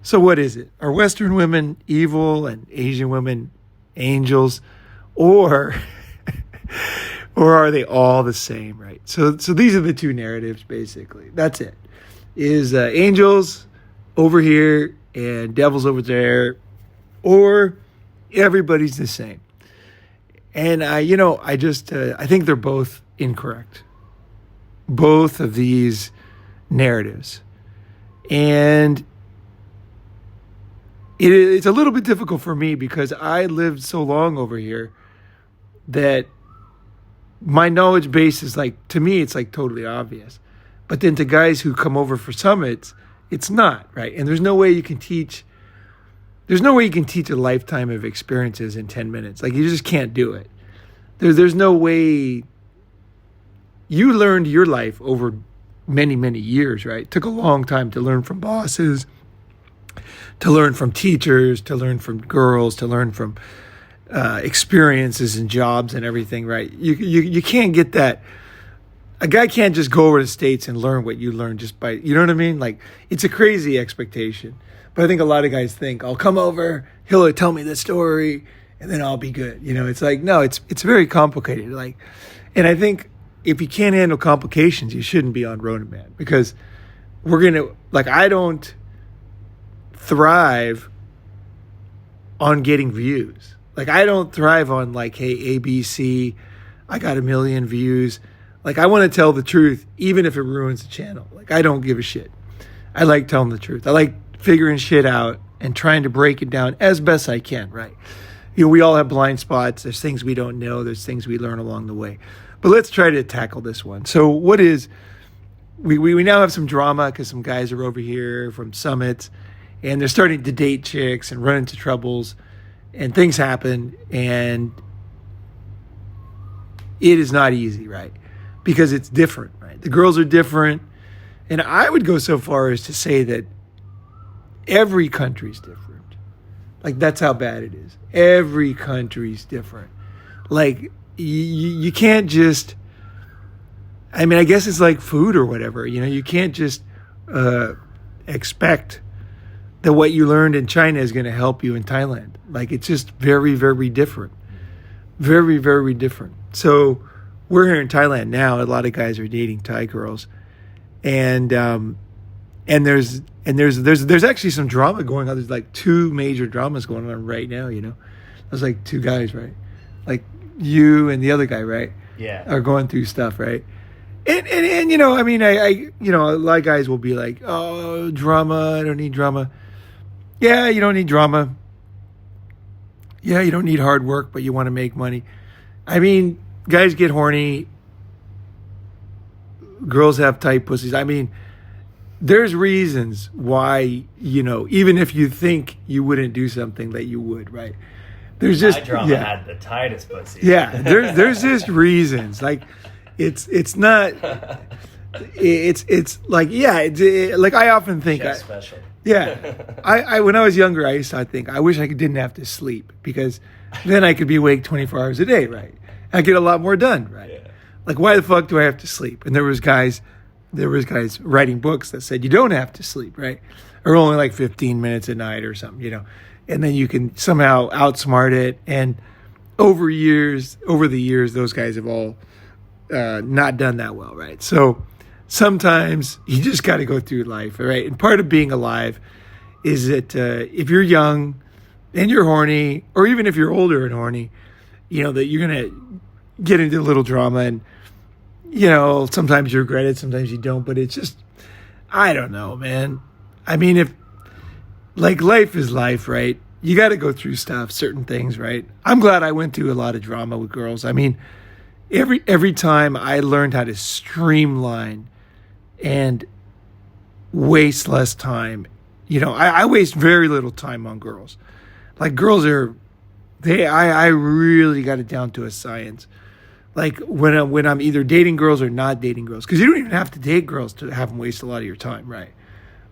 So what is it? Are Western women evil and Asian women angels, or or are they all the same, right? So these are the two narratives, basically. That's it. Is angels over here and devils over there, or everybody's the same? And I think they're both incorrect. Both of these narratives. And it's a little bit difficult for me because I lived so long over here that my knowledge base is like, to me, it's like totally obvious. But then to guys who come over for summits, it's not, right? And there's no way you can teach a lifetime of experiences in 10 minutes. Like, you just can't do it. There's no way. You learned your life over many, many years, right? It took a long time to learn from bosses, to learn from teachers, to learn from girls, to learn from experiences and jobs and everything, right? You can't get that. A guy can't just go over to the States and learn what you learned just by, you know what I mean? Like, it's a crazy expectation. But I think a lot of guys think, I'll come over, he'll tell me the story, and then I'll be good. You know, it's like, no, it's very complicated. Like, and I think if you can't handle complications, you shouldn't be on Ronin, man, because I don't thrive on getting views. Like, I don't thrive on like, hey, ABC, I got 1 million views. Like, I want to tell the truth, even if it ruins the channel. Like, I don't give a shit. I like telling the truth. I like figuring shit out and trying to break it down as best I can, right? You know, we all have blind spots. There's things we don't know. There's things we learn along the way. But let's try to tackle this one. So what is, we now have some drama because some guys are over here from summits and they're starting to date chicks and run into troubles and things happen, and it is not easy, right? Because it's different, right? The girls are different. And I would go so far as to say that every country's different. Like, that's how bad it is. Every country's different. Like, you can't just, I mean, I guess it's like food or whatever. You know, you can't just expect that what you learned in China is going to help you in Thailand. Like, it's just very, very different. Very, very different. So we're here in Thailand now. A lot of guys are dating Thai girls, and there's actually some drama going on. There's like 2 major dramas going on right now. You know, there's like 2 guys, right? Like you and the other guy, right? Yeah, are going through stuff, right? And you know, I mean, I you know, a lot of guys will be like, oh, drama. I don't need drama. Yeah, you don't need drama. Yeah, you don't need hard work, but you want to make money. I mean, guys get horny. Girls have tight pussies. I mean, there's reasons why, you know, even if you think you wouldn't do something, that you would, right? There's just, my drama had the tightest pussy. Yeah, there's just reasons. Like, it's not. It's like, yeah. Like, I often think. Special. Yeah, I when I was younger, I used to think, I wish I didn't have to sleep, because then I could be awake 24 hours a day, right? I get a lot more done, right? Yeah. Like, why the fuck do I have to sleep? And there was guys writing books that said you don't have to sleep, right? Or only like 15 minutes a night or something, you know. And then you can somehow outsmart it. And over the years, those guys have all not done that well, right? So sometimes you just got to go through life, right? And part of being alive is that if you're young and you're horny, or even if you're older and horny, you know, that you're going to get into a little drama, and, you know, sometimes you regret it, sometimes you don't, but it's just, I don't know, man. I mean, if, like, life is life, right? You got to go through stuff, certain things, right? I'm glad I went through a lot of drama with girls. I mean, every time I learned how to streamline and waste less time. You know, I waste very little time on girls. Like, girls are, I really got it down to a science. Like, when I'm either dating girls or not dating girls, because you don't even have to date girls to have them waste a lot of your time, right?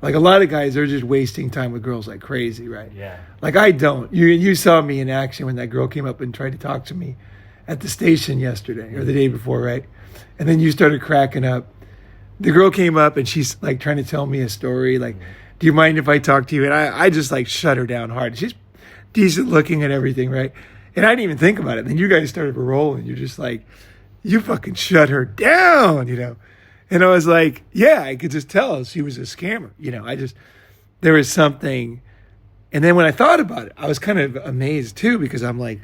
Like, a lot of guys are just wasting time with girls like crazy, right? Yeah. Like, I don't. You saw me in action when that girl came up and tried to talk to me at the station yesterday or the day before, right? And then you started cracking up. The girl came up and she's like trying to tell me a story, like do you mind if I talk to you? And I just like shut her down hard. She's decent looking and everything, right? And I didn't even think about it. Then you guys started rolling. You're just like, you fucking shut her down, you know? And I was like, yeah, I could just tell she was a scammer. You know, there was something. And then when I thought about it, I was kind of amazed too, because I'm like,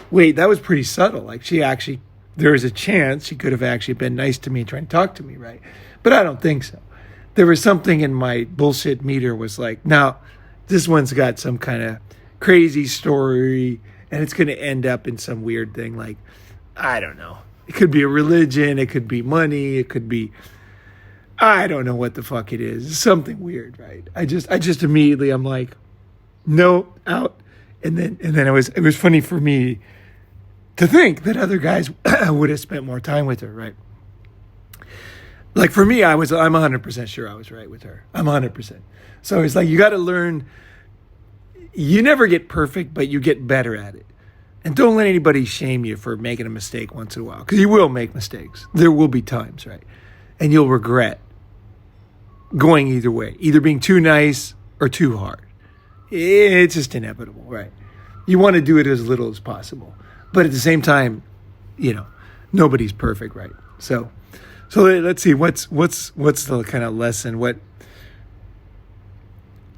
wait, that was pretty subtle. Like there was a chance she could have actually been nice to me and trying to talk to me, right? But I don't think so. There was something in my bullshit meter was like, now this one's got some kind of crazy story and it's going to end up in some weird thing. Like, I don't know. It could be a religion. It could be money. It could be, I don't know what the fuck it is. It's something weird, right? I just immediately, I'm like, no, out. And then it was funny for me to think that other guys would have spent more time with her, right? Like for me, I'm 100% sure I was right with her. I'm 100%. So it's like, you got to learn, you never get perfect, but you get better at it. And don't let anybody shame you for making a mistake once in a while, because you will make mistakes. There will be times, right? And you'll regret going either way, either being too nice or too hard. It's just inevitable, right? You want to do it as little as possible. But at the same time, you know, nobody's perfect, right? So let's see, what's the kind of lesson?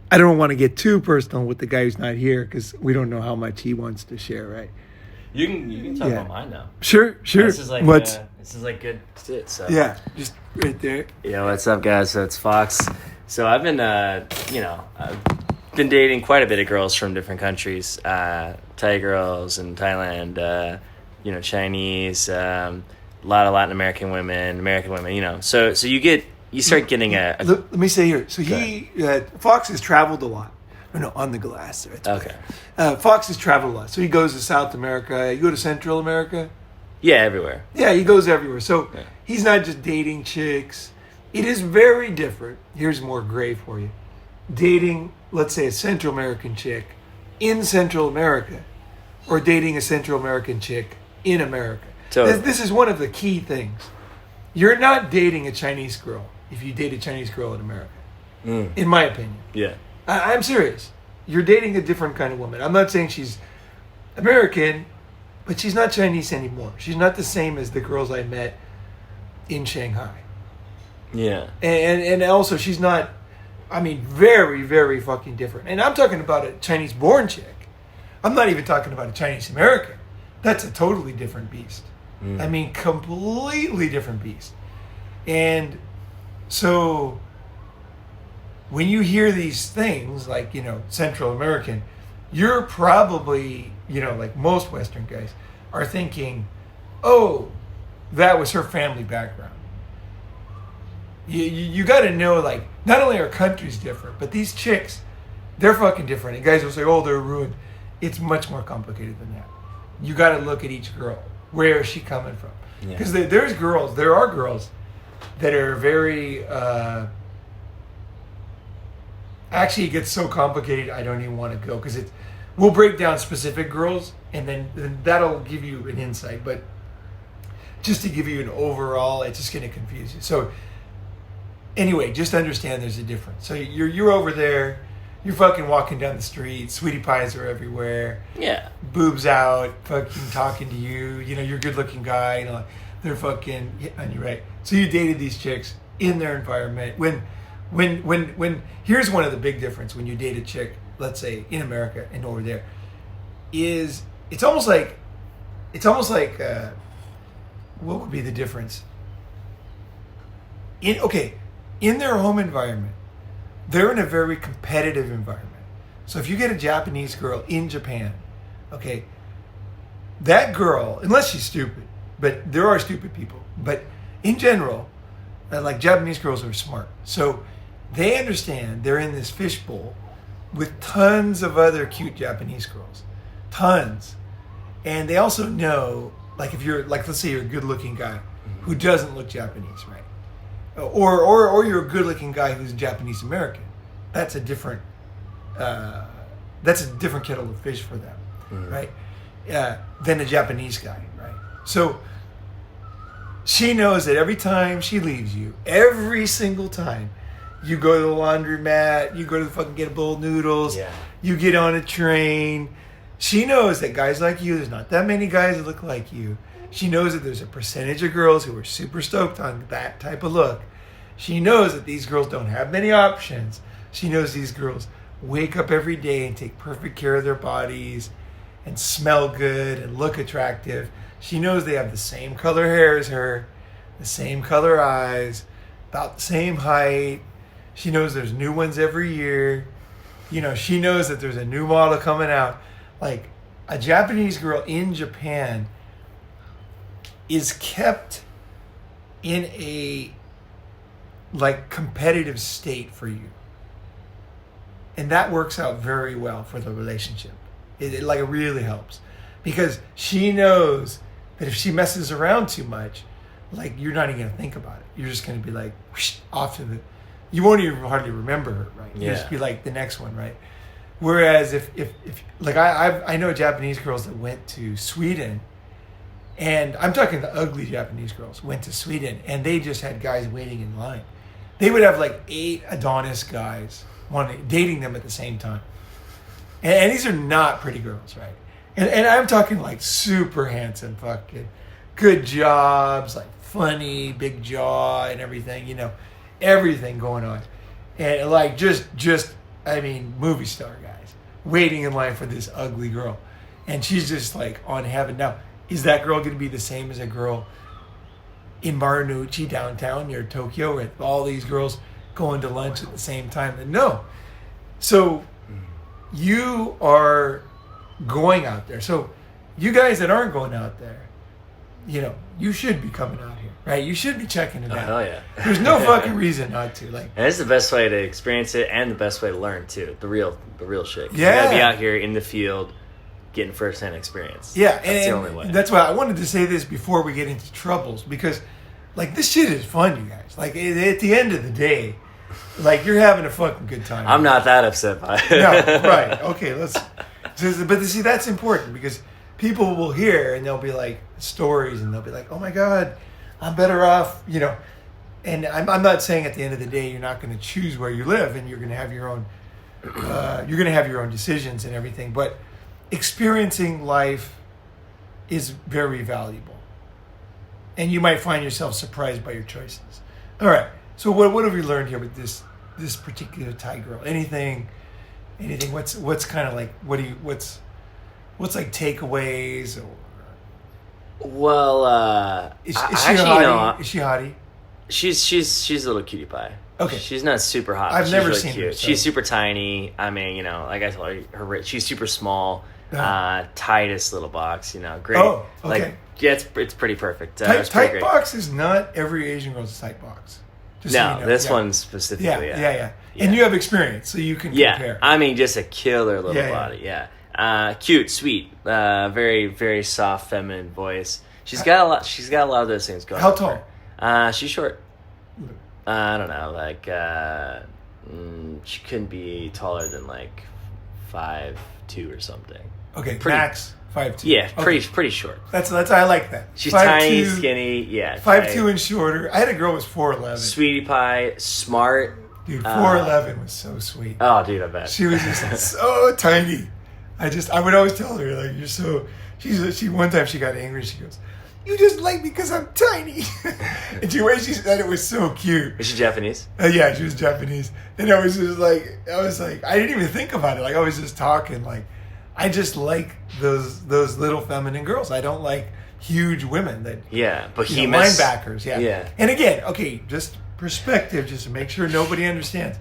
I don't want to get too personal with the guy who's not here, because we don't know how much he wants to share, right? You can talk about mine now. Sure. This is like good shit. So yeah, just right there. Yeah, what's up, guys? So it's Fox. So I've been, I've been dating quite a bit of girls from different countries. Thai girls in Thailand, Chinese, a lot of Latin American women, So you start getting Let me say here. So Fox has traveled a lot. No, on the glass. Okay. Fox has traveled a lot. So he goes to South America. You go to Central America? Yeah, everywhere. Yeah, he goes everywhere. So he's not just dating chicks. It is very different. Here's more gray for you. Dating, let's say, a Central American chick in Central America, or dating a Central American chick in America. Totally. This is one of the key things. You're not dating a Chinese girl if you date a Chinese girl in America, in my opinion. Yeah. I'm serious. You're dating a different kind of woman. I'm not saying she's American, but she's not Chinese anymore. She's not the same as the girls I met in Shanghai. Yeah. And also, she's not, very, very fucking different. And I'm talking about a Chinese-born chick. I'm not even talking about a Chinese-American. That's a totally different beast. Completely different beast. And so when you hear these things, like, Central American, you're probably, like most Western guys, are thinking, oh, that was her family background. You got to know, like, not only are countries different, but these chicks, they're fucking different. And guys will say, oh, they're ruined. It's much more complicated than that. You got to look at each girl. Where is she coming from? Because there are girls that are very, actually it gets so complicated I don't even want to go, because we'll break down specific girls and then that'll give you an insight. But just to give you an overall, it's just going to confuse you. So anyway, just understand there's a difference. So you're over there, you're fucking walking down the street, sweetie pies are everywhere. Yeah. Boobs out, fucking talking to you. You're a good looking guy. They're fucking hitting on you, right? So you dated these chicks in their environment. When here's one of the big difference when you date a chick, let's say in America and over there, is it's almost like what would be the difference? In their home environment, they're in a very competitive environment. So if you get a Japanese girl in Japan, okay, that girl, unless she's stupid, but there are stupid people, but in general, like Japanese girls are smart. So they understand they're in this fishbowl with tons of other cute Japanese girls. Tons. And they also know, like, if you're, like, let's say you're a good looking guy who doesn't look Japanese, right? Or you're a good-looking guy who's Japanese American. That's a different kettle of fish for them, right? Than a Japanese guy, right? So she knows that every time she leaves you, every single time, You go to the laundromat. You go to the fucking get a bowl of noodles. Yeah. You get on a train. She knows that guys like you, there's not that many guys that look like you. She knows that there's a percentage of girls who are super stoked on that type of look. She knows that these girls don't have many options. She knows these girls wake up every day and take perfect care of their bodies and smell good and look attractive. She knows they have the same color hair as her, the same color eyes, about the same height. She knows there's new ones every year. You know, she knows that there's a new model coming out. Like, a Japanese girl in Japan is kept in a, like, competitive state for you. And that works out very well for the relationship. It really helps. Because she knows that if she messes around too much, like, you're not even going to think about it. You're just going to be like, whoosh, off to the... You won't even hardly remember her, right? You just be like the next one, right? Whereas if like, I know Japanese girls that went to Sweden, and I'm talking the ugly Japanese girls, went to Sweden, and they just had guys waiting in line. They would have like 8 Adonis guys dating them at the same time. And these are not pretty girls, right? And I'm talking like super handsome, fucking good jobs, like funny, big jaw and everything, you know, everything going on. And like just I mean, movie star guys waiting in line for this ugly girl. And she's just like on heaven. Now, is that girl going to be the same as a girl in Marunouchi downtown near Tokyo with all these girls going to lunch at the same time? No. So you are going out there. So you guys that aren't going out there, you know, you should be coming out here, right? You should be checking it out. Hell yeah. There's no fucking reason not to. Like, and it's the best way to experience it and the best way to learn too. The real shit. Yeah. You gotta be out here in the field getting first-hand experience. Yeah, that's the only way. That's why I wanted to say this before we get into troubles, because like this shit is fun, you guys. Like at the end of the day, like you're having a fucking good time. I'm not that upset by it. No, right. Okay, but see, that's important because people will hear and they'll be like stories and they'll be like, oh my God, I'm better off, you know. And I'm not saying at the end of the day you're not going to choose where you live and you're going to have your own decisions and everything, but experiencing life is very valuable. And you might find yourself surprised by your choices. All right. So what have we learned here with this particular Thai girl? Anything? What's kind of like what's like takeaways or? Well, is she actually, hottie? Is she hottie? She's a little cutie pie. Okay. She's not super hot. I've she's never really seen cute. her. So. She's super tiny. I mean, you know, like I told her she's super small, tightest little box. You know, great. Oh, okay. Like, yeah, it's pretty perfect. Tight box is not every Asian girl's tight box. Just no, so you know. This one specifically. Yeah. And you have experience, so you can compare. I mean, just a killer little body. Yeah. Cute, sweet, very, very soft, feminine voice. She's got a lot. She's got a lot of those things going. How tall? She's short. I don't know. Like, she couldn't be taller than like 5'2" or something. Okay, max 5'2". Yeah, pretty short. That's I like that. She's 5'2", tiny, skinny. Yeah, 5'2" and shorter. I had a girl who was 4'11". Sweetie pie, smart. Dude, 4'11" was so sweet. Oh, dude, I bet. She was just so tiny. I would always tell her, like, you're so... She one time she got angry. She goes, you just like me because I'm tiny. And the way she said it was so cute. Is she Japanese? Yeah, she was Japanese. And I was like, I didn't even think about it. Like, I was just talking, like, I just like those little feminine girls. I don't like huge women that... Yeah, behemoths. Linebackers, yeah. And again, okay, just perspective, just to make sure nobody understands.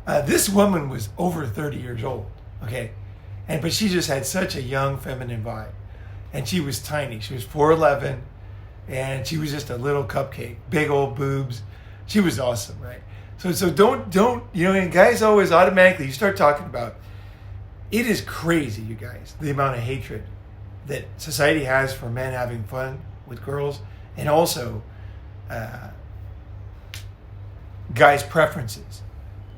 This woman was over 30 years old, okay? But she just had such a young feminine vibe. And she was tiny. She was 4'11", and she was just a little cupcake, big old boobs. She was awesome, right? So don't you know? And guys always automatically you start talking about. It is crazy, you guys, the amount of hatred that society has for men having fun with girls, and also guys' preferences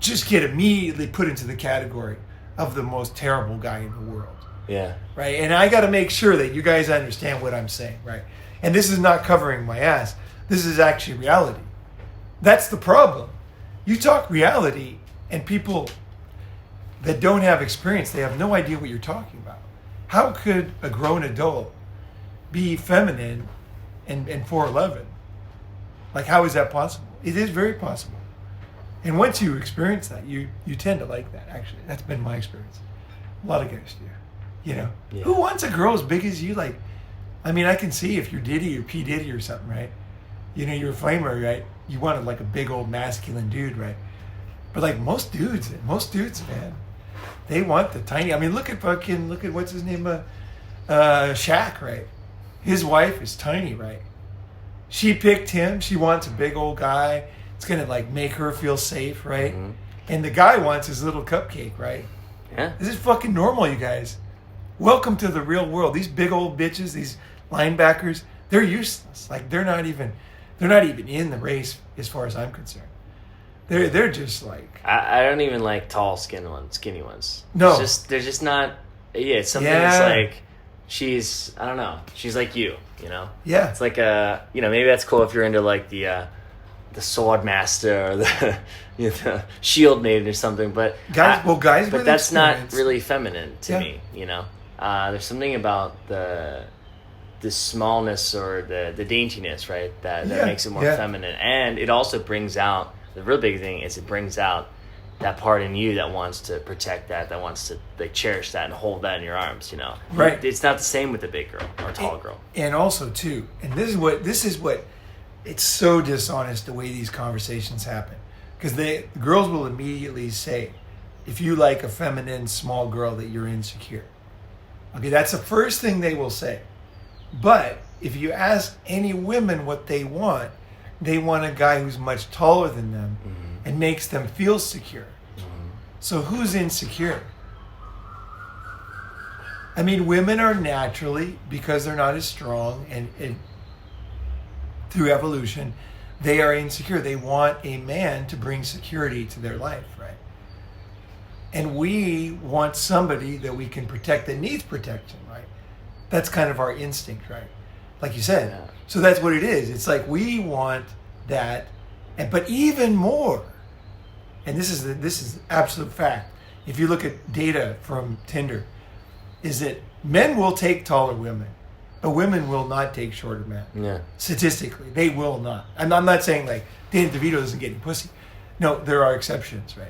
just get immediately put into the category of the most terrible guy in the world. Yeah. Right. And I got to make sure that you guys understand what I'm saying. Right. And this is not covering my ass. This is actually reality. That's the problem. You talk reality, and people that don't have experience, they have no idea what you're talking about. How could a grown adult be feminine and 4'11"? Like, how is that possible? It is very possible. And once you experience that, you tend to like that, actually. That's been my experience. A lot of guys do. You know? Yeah. Who wants a girl as big as you? Like, I mean, I can see if you're Diddy or P. Diddy or something, right? You know, you're a flamer, right? You wanted like a big old masculine dude, right? But like most dudes, man, they want the tiny. I mean, look at what's his name, Shaq, right? His wife is tiny, right? She picked him. She wants a big old guy. It's gonna like make her feel safe, right? Mm-hmm. And the guy wants his little cupcake, right? Yeah. This is fucking normal, you guys. Welcome to the real world. These big old bitches, these linebackers, they're useless. Like they're not even in the race as far as I'm concerned. They're just like I don't even like tall skinny ones. No, they're just not. Yeah, it's something that's like she's I don't know. She's like you know. Yeah, it's like maybe that's cool if you're into like the sword master or the shield maiden or something. But guys, but that's not really feminine to me. You know, there's something about the smallness or the daintiness, right? That makes it more feminine, and it also brings out the real big thing is it brings out that part in you that wants to protect that wants to like cherish that and hold that in your arms, you know. Right. It's not the same with a big girl or a tall girl. And also too, and this is what it's so dishonest the way these conversations happen, because the girls will immediately say, if you like a feminine small girl, that you're insecure. Okay, that's the first thing they will say. But if you ask any women what they want a guy who's much taller than them and makes them feel secure. So who's insecure? I mean, women are naturally, because they're not as strong and through evolution, they are insecure. They want a man to bring security to their life, right? And we want somebody that we can protect that needs protection, right? That's kind of our instinct, right? Like you said. Yeah. So that's what it is. It's like we want that, but even more. And this is absolute fact. If you look at data from Tinder, is that men will take taller women, but women will not take shorter men. Yeah. Statistically, they will not. I'm not saying like Danny DeVito isn't getting pussy. No, there are exceptions, right?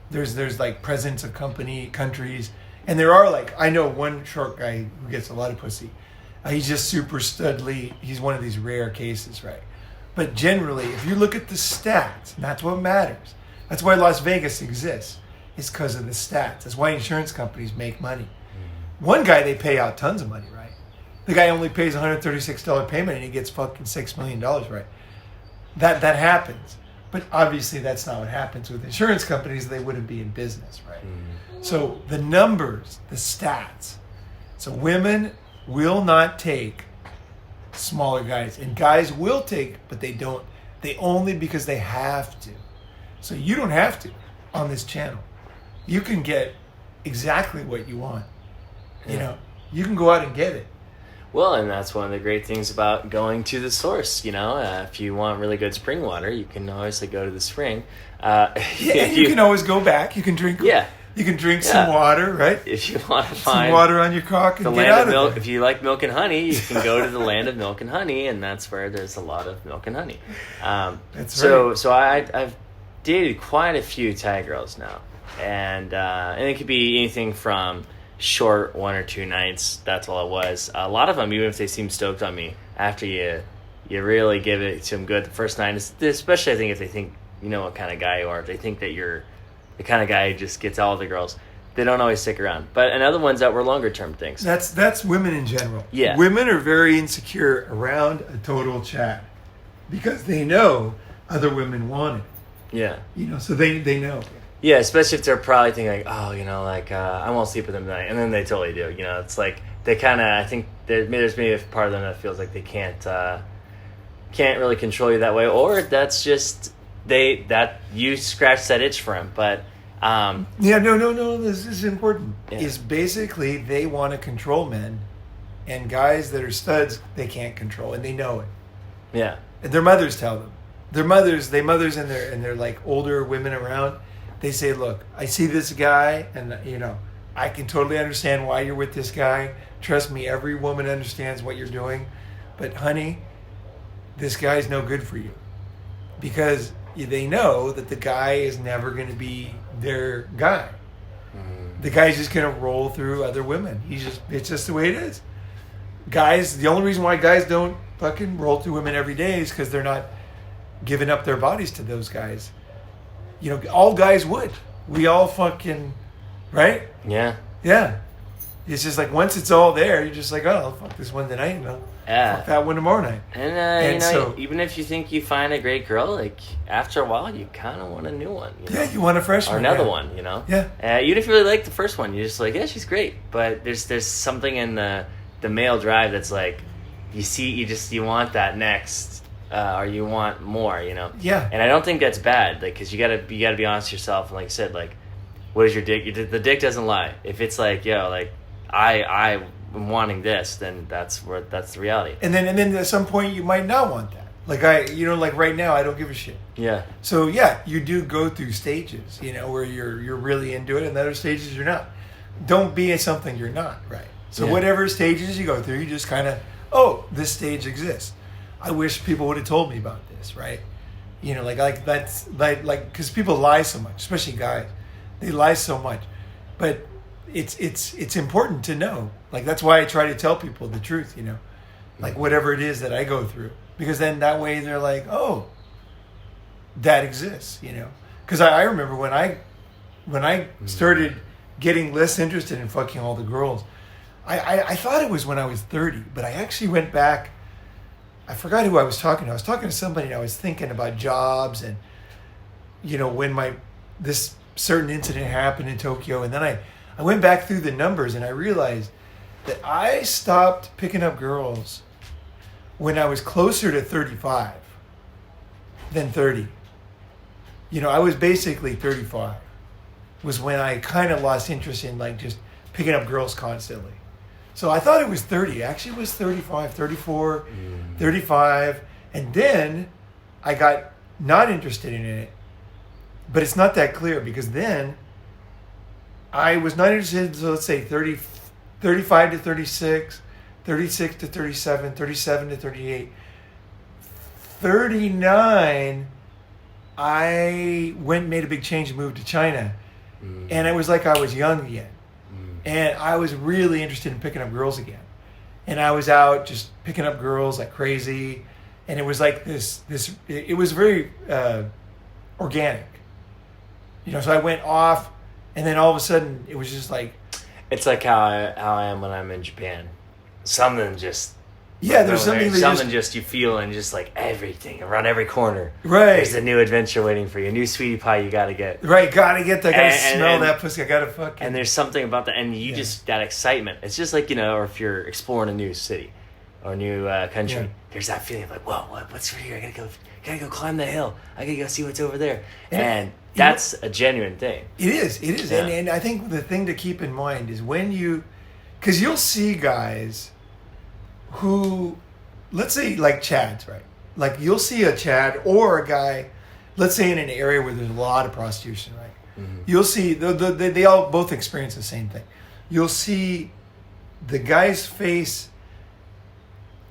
There's like presidents of countries, and there are like, I know one short guy who gets a lot of pussy. He's just super studly. He's one of these rare cases, right? But generally, if you look at the stats, and that's what matters. That's why Las Vegas exists. It's because of the stats. That's why insurance companies make money. One guy, they pay out tons of money, right? The guy only pays $136 payment and he gets fucking $6 million, right? That happens. But obviously that's not what happens with insurance companies. They wouldn't be in business, right? So the numbers, the stats. So women will not take smaller guys, and guys will take, but they don't. They only because they have to. So you don't have to on this channel. You can get exactly what you want. You know, you can go out and get it. Well, and that's one of the great things about going to the source. You know, if you want really good spring water, you can always go to the spring. You can always go back. You can drink. Yeah. You can drink some water, right? If you want to some find water on your cock and get out of milk, there. if you like milk and honey, you can go to the land of milk and honey, and that's where there's a lot of milk and honey. That's right. So I've dated quite a few Thai girls now, and it could be anything from short 1 or 2 nights. That's all it was. A lot of them, even if they seem stoked on me, after you really give it to them good the first night, especially I think if they think you know what kind of guy you are, if they think that you're the kind of guy who just gets all the girls, they don't always stick around. But another ones that were longer term things. That's women in general. Yeah. Women are very insecure around a total chat because they know other women want it. Yeah. You know, so they know. Yeah, especially if they're probably thinking like, oh, you know, like I won't sleep with them tonight, and then they totally do. You know, it's like they kind of. I think there's maybe a part of them that feels like they can't really control you that way, or that's just that you scratch that itch for them. But no. This is important. Yeah. Is basically they want to control men, and guys that are studs they can't control, and they know it. Yeah, and their mothers tell them. their mothers and their like older women around, they say, look, I see this guy, and I can totally understand why you're with this guy. Trust me, every woman understands what you're doing, but honey, this guy's no good for you, because they know that the guy is never going to be their guy. The guy's just going to roll through other women. It's just the way it is. Guys, the only reason why guys don't fucking roll through women every day is because they're not giving up their bodies to those guys. All guys would. We all fucking, right? Yeah. Yeah. It's just like once it's all there, you're just like, oh, fuck this one tonight, fuck that one tomorrow night. And so, even if you think you find a great girl, like after a while, you kind of want a new one. Yeah, you want a fresh one. Or another one, Yeah. Even if you really like the first one, you're just like, yeah, she's great. But there's something in the male drive that's like, you want that next, or you want more, Yeah. And I don't think that's bad, like, because you gotta be honest with yourself. And like I said, like, what is your dick? The dick doesn't lie. If it's like, like, I am wanting this, then that's the reality. And then at some point you might not want that. Like like right now I don't give a shit. Yeah. So yeah, you do go through stages, where you're really into it, and other stages you're not. Don't be in something you're not, right? So whatever stages you go through, you just kind of, this stage exists. I wish people would have told me about this, right? Like that's like because people lie so much, especially guys. They lie so much, but it's important to know. Like that's why I try to tell people the truth, like whatever it is that I go through, because then that way they're like, oh, that exists, Because I remember when I started getting less interested in fucking all the girls, I thought it was when I was 30, but I actually went back. I forgot who I was talking to. I was talking to somebody, and I was thinking about jobs and when this certain incident happened in Tokyo, and then I went back through the numbers, and I realized that I stopped picking up girls when I was closer to 35 than 30. I was basically 35 was when I kind of lost interest in like just picking up girls constantly. So I thought it was 30. Actually, it was 35, 34, 35. And then I got not interested in it. But it's not that clear, because then I was not interested until, let's say, 35 to 36, 36 to 37, 37 to 38. 39, I went and made a big change and moved to China. And it was like I was young again. And I was really interested in picking up girls again. And I was out just picking up girls like crazy. And it was like it was very organic. So I went off, and then all of a sudden it was just like... It's like how I am when I'm in Japan. Something just... Yeah, there's something you feel, and just like everything around every corner. Right. There's a new adventure waiting for you, a new sweetie pie you gotta get. Right, gotta get that. Gotta smell that pussy. I gotta fuck it. And there's something about that, and you just, that excitement. It's just like, or if you're exploring a new city or a new country, there's that feeling of like, whoa, what's over here? I gotta go climb the hill. I gotta go see what's over there. And that's a genuine thing. It is. Yeah. And I think the thing to keep in mind is because you'll see guys who, let's say like Chads, right? Like you'll see a Chad or a guy, let's say in an area where there's a lot of prostitution, right? Mm-hmm. You'll see, they all both experience the same thing. You'll see the guy's face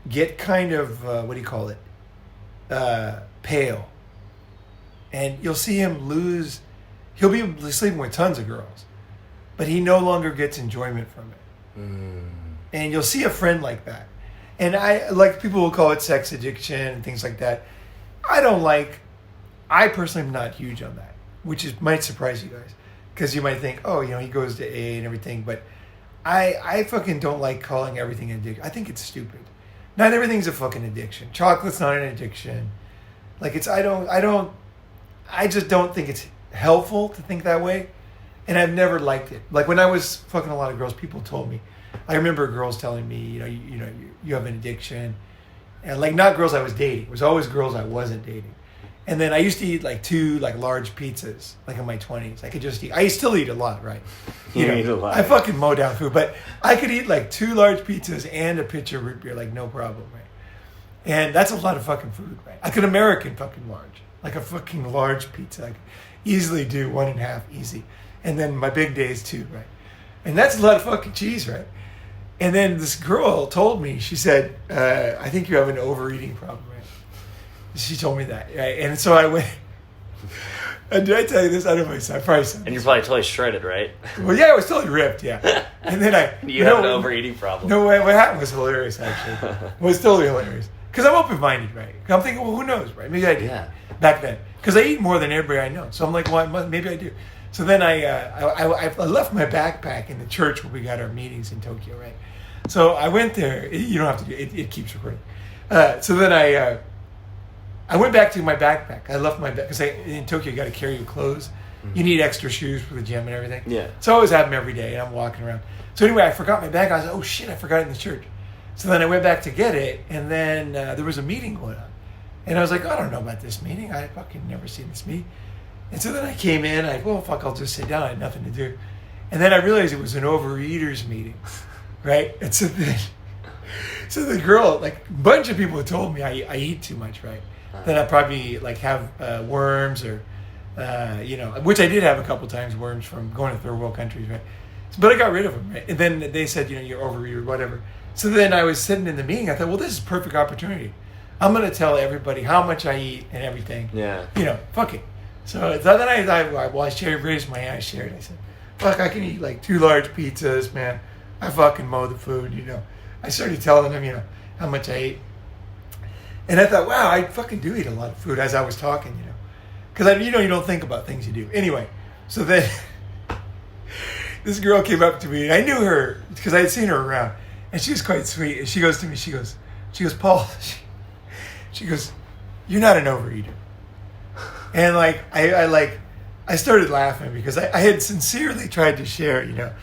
get kind of, pale. And you'll see him he'll be sleeping with tons of girls, but he no longer gets enjoyment from it. Mm. And you'll see a friend like that. And people will call it sex addiction and things like that. I personally am not huge on that, which might surprise you guys, because you might think, he goes to A and everything, but I fucking don't like calling everything an addiction. I think it's stupid. Not everything's a fucking addiction. Chocolate's not an addiction. Like I just don't think it's helpful to think that way, and I've never liked it. Like when I was fucking a lot of girls, people told me. I remember girls telling me, you have an addiction, and like not girls I was dating. It was always girls I wasn't dating. And then I used to eat like 2 like large pizzas, like in my 20s. I could just eat. I still eat a lot, right? You eat a lot. I fucking mow down food, but I could eat like 2 large pizzas and a pitcher of root beer, like no problem, right? And that's a lot of fucking food, right? Like an American fucking large. Like a fucking large pizza. I could easily do 1.5 easy. And then my big days 2, right? And that's a lot of fucking cheese, right? And then this girl told me, she said, I think you have an overeating problem, right? She told me that, right? And so I went, and did I tell you this? I don't know if I probably said. And you're probably totally shredded, right? Well, yeah, I was totally ripped, yeah. And then you have an overeating problem. No, what happened was hilarious, actually. It was totally hilarious. Because I'm open-minded, right? I'm thinking, well, who knows, right? Maybe I do. Yeah. Back then. Because I eat more than everybody I know. So I'm like, well, maybe I do. So then I left my backpack in the church where we got our meetings in Tokyo, right? So I went there. You don't have to do it. It keeps recording. So then I went back to my backpack. I left my backpack. Because in Tokyo, you got to carry your clothes. Mm-hmm. You need extra shoes for the gym and everything. Yeah. So I always have them every day, and I'm walking around. So anyway, I forgot my bag. I was like, oh, shit, I forgot it in the church. So then I went back to get it, and then there was a meeting going on. And I was like, I don't know about this meeting. I fucking never seen this meeting. And so then I came in, well, fuck, I'll just sit down. I had nothing to do. And then I realized it was an overeaters meeting, right? And so the girl, like, a bunch of people told me I eat too much, right? That I probably, like, have worms or, which I did have a couple times, worms from going to third world countries, right? But I got rid of them, right? And then they said, you're overeater, whatever. So then I was sitting in the meeting. I thought, well, this is a perfect opportunity. I'm going to tell everybody how much I eat and everything. Yeah. Fuck it. So then I shared, raised my hand, I shared. I said, fuck, I can eat like 2 large pizzas, man. I fucking mow the food, I started telling them, how much I ate. And I thought, wow, I fucking do eat a lot of food as I was talking, Because, you don't think about things you do. Anyway, so then this girl came up to me, and I knew her because I had seen her around. And she was quite sweet. And she goes to me, she goes, Paul, she goes, you're not an overeater. And like, I started laughing because I had sincerely tried to share,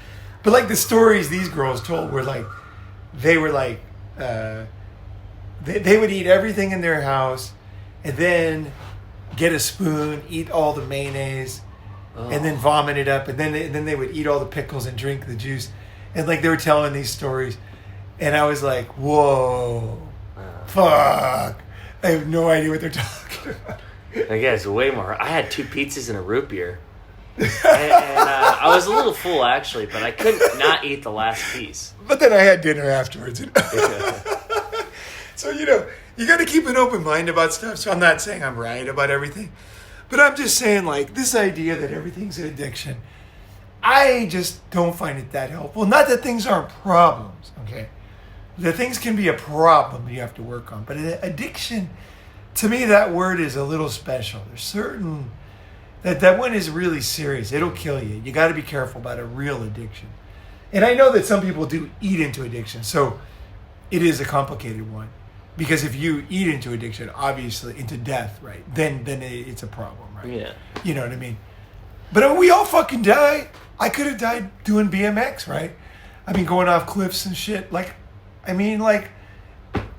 But like the stories these girls told were like, they were like, they would eat everything in their house and then get a spoon, eat all the mayonnaise, and then vomit it up. And then they would eat all the pickles and drink the juice. And like they were telling these stories. And I was like, whoa, fuck. I have no idea what they're talking about. I guess way more. I had 2 pizzas and a root beer. And I was a little full, actually, but I couldn't not eat the last piece. But then I had dinner afterwards. So, you got to keep an open mind about stuff. So I'm not saying I'm right about everything. But I'm just saying, like, this idea that everything's an addiction, I just don't find it that helpful. Not that things aren't problems, okay? The things can be a problem you have to work on. But addiction, to me, that word is a little special. There's certain... That one is really serious. It'll kill you. You got to be careful about a real addiction. And I know that some people do eat into addiction. So it is a complicated one. Because if you eat into addiction, obviously, into death, right? Then it's a problem, right? Yeah. You know what I mean? But we all fucking die. I could have died doing BMX, right? I mean, going off cliffs and shit. I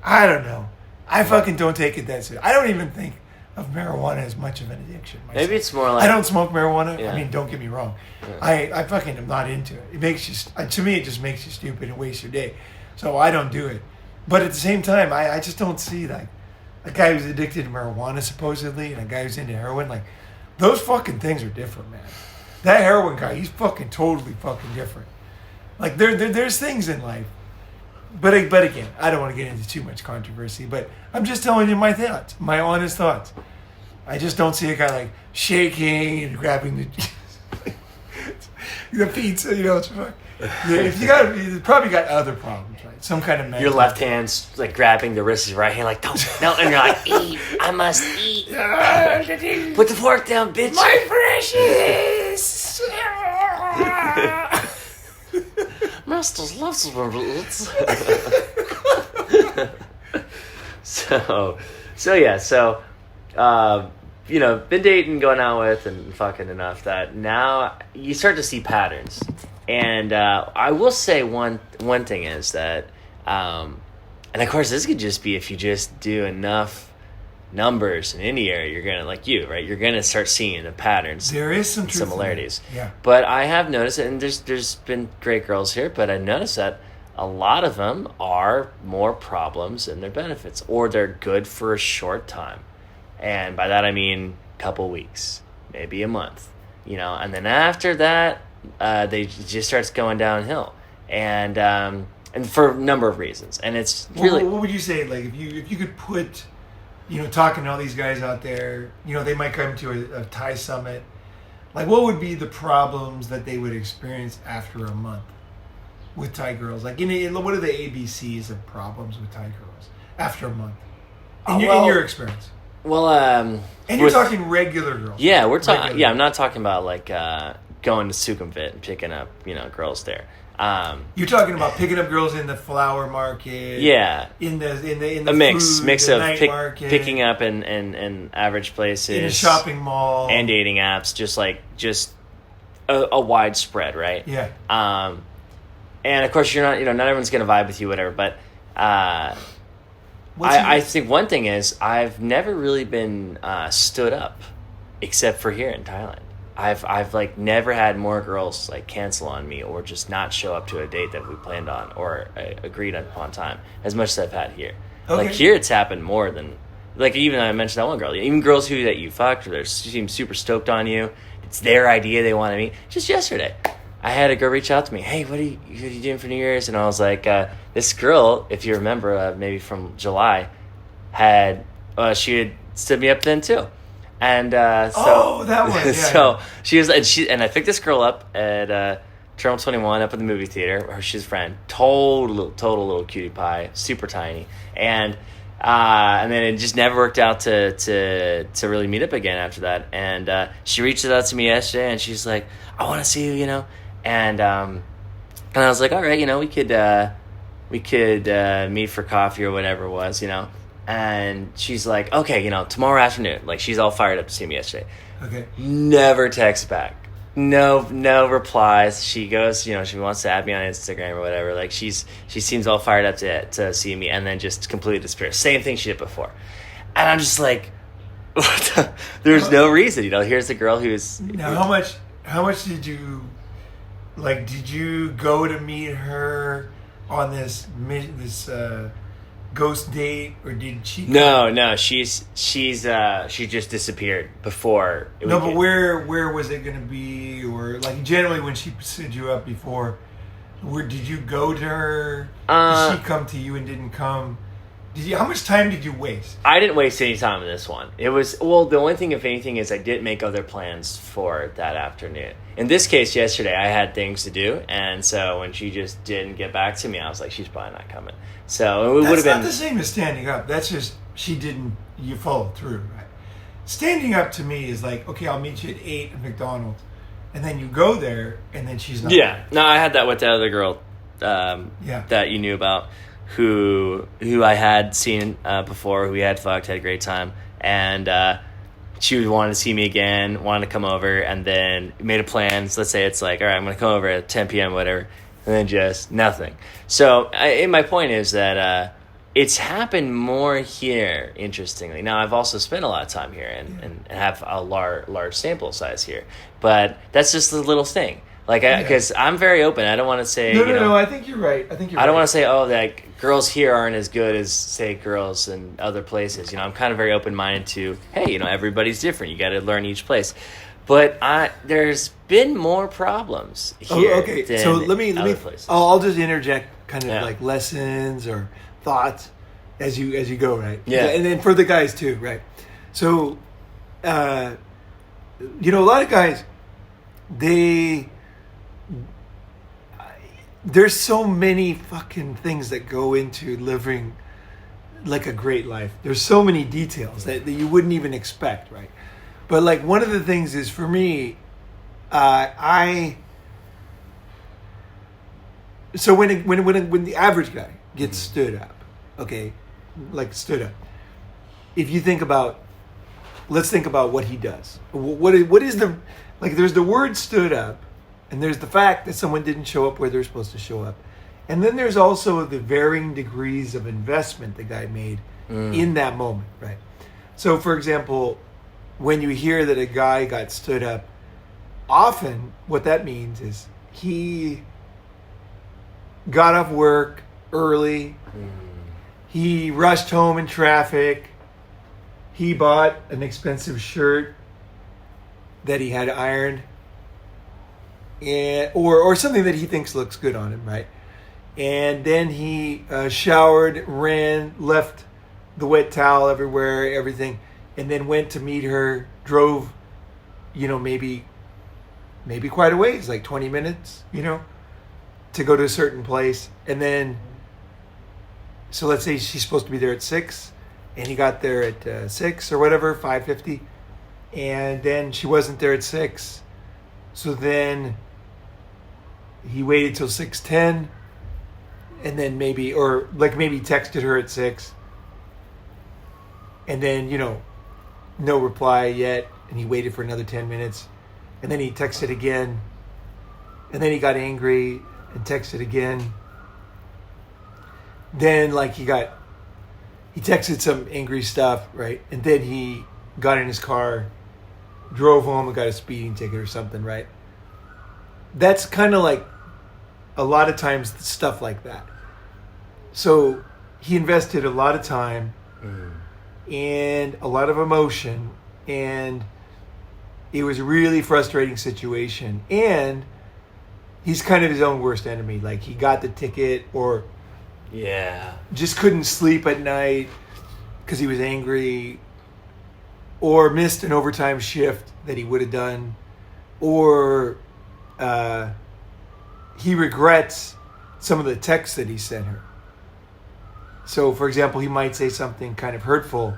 don't know. I fucking don't take it that serious. I don't even think of marijuana as much of an addiction myself. Maybe it's more like... I don't smoke marijuana. Yeah. I mean, don't get me wrong. Yeah. I fucking am not into it. It makes you... To me, it just makes you stupid and wastes your day. So I don't do it. But at the same time, I just don't see, like, a guy who's addicted to marijuana, supposedly, and a guy who's into heroin. Like, those fucking things are different, man. That heroin guy, he's fucking totally fucking different. Like, there's things in life. But again, I don't want to get into too much controversy, but I'm just telling you my thoughts, my honest thoughts. I just don't see a guy like shaking and grabbing the pizza, It's fuck. If you probably got other problems, right? Some kind of mental. Your left hand's like grabbing the wrist of your right hand, like don't, no, and you're like, eat, I must eat. Put the fork down, bitch. My precious. Masters loves bullets. Been dating, going out with, and fucking enough that now you start to see patterns. And I will say one thing is that, and of course this could just be if you just do enough numbers in any area, you're gonna, like you, right? You're gonna start seeing the patterns. There is some similarities. Yeah. But I have noticed, and there's been great girls here, but I noticed that a lot of them are more problems than their benefits, or they're good for a short time. And by that I mean a couple weeks, maybe a month, and then after that, they just starts going downhill. And for a number of reasons. And it's really... What would you say, like, if you could put, talking to all these guys out there, they might come to a Thai summit, like, what would be the problems that they would experience after a month with Thai girls? Like, what are the ABCs of problems with Thai girls after a month? In your experience. Well, and you're talking regular girls. Yeah, we're talking... Yeah, I'm not talking about, like, going to Sukhumvit and picking up, girls there. You're talking about picking up girls in the flower market. Yeah, in the a mix the of night market, picking up in average places, in a shopping mall, and dating apps. Just a widespread, right? Yeah. And of course you're not not everyone's gonna vibe with you, whatever. But I think one thing is I've never really been stood up, except for here in Thailand. I've like never had more girls like cancel on me or just not show up to a date that we planned on or agreed upon time as much as I've had here. Okay. Like here it's happened more than, like, even I mentioned that one girl, even girls that you fucked or they seem super stoked on you. It's their idea, they want to meet. Just yesterday I had a girl reach out to me, hey, what are you doing for New Year's? And I was like, this girl, if you remember, maybe from July, she had stood me up then too. And that one. Yeah, so she was, and I picked this girl up at Terminal 21 up in the movie theater. She's a friend, total little cutie pie, super tiny, and then it just never worked out to really meet up again after that. And she reached out to me yesterday, and she's like, I want to see you, and I was like, all right, we could meet for coffee or whatever it was, And she's like, okay, tomorrow afternoon. Like, she's all fired up to see me yesterday. Okay. Never texts back. No replies. She goes, she wants to add me on Instagram or whatever. Like, she seems all fired up to see me, and then just completely disappears. Same thing she did before. And I'm just like, there's no reason, Here's the girl who's... Now, how much did you... Like, did you go to meet her on this ghost date, or did she? No. She just disappeared before. But where was it going to be, or like generally when she stood you up before, where did you go to her? Did she come to you and didn't come? How much time did you waste? I didn't waste any time in this one. It was, the only thing, if anything, is I didn't make other plans for that afternoon. In this case, yesterday, I had things to do, and so when she just didn't get back to me, I was like, she's probably not coming. So it would have been... That's not the same as standing up. That's just, you followed through, right? Standing up to me is like, okay, I'll meet you at 8 at McDonald's, and then you go there, and then she's not there. No, I had that with the other girl that you knew about, who I had seen before, who we had fucked, had a great time, and she wanted to see me again, wanted to come over, and then made a plan. So let's say it's like, all right, I'm going to come over at 10 p.m., whatever, and then just nothing. So my point is that it's happened more here, interestingly. Now, I've also spent a lot of time here and have a large sample size here, but that's just the little thing. Like, because I'm very open. I don't want to say... No, I think you're right. I don't want to say, that girls here aren't as good as, say, girls in other places. I'm kind of very open-minded to, hey, everybody's different. You got to learn each place. But there's been more problems here than so let me places. I'll just interject kind of like lessons or thoughts as you go, right? Yeah. And then for the guys too, right? So, a lot of guys, there's so many fucking things that go into living like a great life. There's so many details that you wouldn't even expect, right? But like one of the things is for me, so when the average guy gets stood up, okay, like stood up. If you think about, let's think about what he does. What is the, like? There's the word stood up. And there's the fact that someone didn't show up where they're supposed to show up. And then there's also the varying degrees of investment the guy made in that moment, right? So, for example, when you hear that a guy got stood up, often what that means is he got off work early. He rushed home in traffic. He bought an expensive shirt that he had ironed, or something that he thinks looks good on him, right? And then he showered, ran, left the wet towel everywhere, everything, and then went to meet her. Drove, maybe quite a ways, like 20 minutes, to go to a certain place, and then. So let's say she's supposed to be there at 6, and he got there at 6 or whatever, 5:50, and then she wasn't there at 6. So then he waited till 6:10, and then maybe texted her at 6, and then no reply yet, and he waited for another 10 minutes, and then he texted again, and then he got angry and texted again. Then he texted some angry stuff, right? And then he got in his car, drove home and got a speeding ticket or something, right? That's kind of like a lot of times stuff like that. So he invested a lot of time and a lot of emotion, and it was a really frustrating situation. And he's kind of his own worst enemy. Like, he got the ticket, or just couldn't sleep at night because he was angry, or missed an overtime shift that he would have done, or he regrets some of the texts that he sent her. So, for example, he might say something kind of hurtful,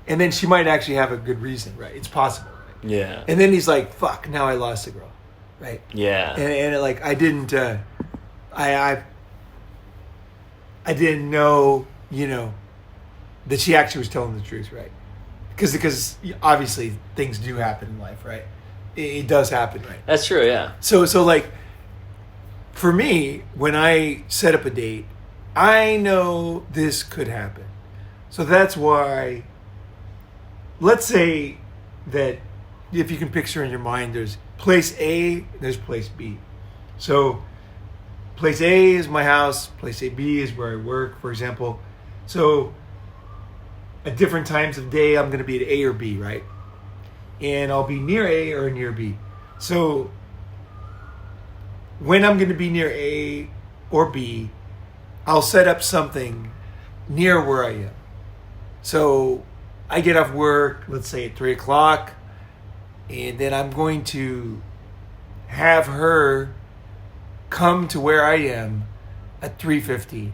and then she might actually have a good reason, right? It's possible, right? Yeah. And then he's like, fuck, now I lost the girl, right? Yeah. And I didn't, I didn't know, that she actually was telling the truth, right? Because obviously things do happen in life, right? It does happen, right? That's true, yeah. So for me, when I set up a date, I know this could happen. So that's why, let's say that if you can picture in your mind, there's place A, there's place B. So place A is my house, place B is where I work, for example. So at different times of day, I'm going to be at A or B, right? And I'll be near A or near B. So when I'm going to be near A or B, I'll set up something near where I am. So I get off work, let's say at 3 o'clock, and then I'm going to have her come to where I am at 3:15.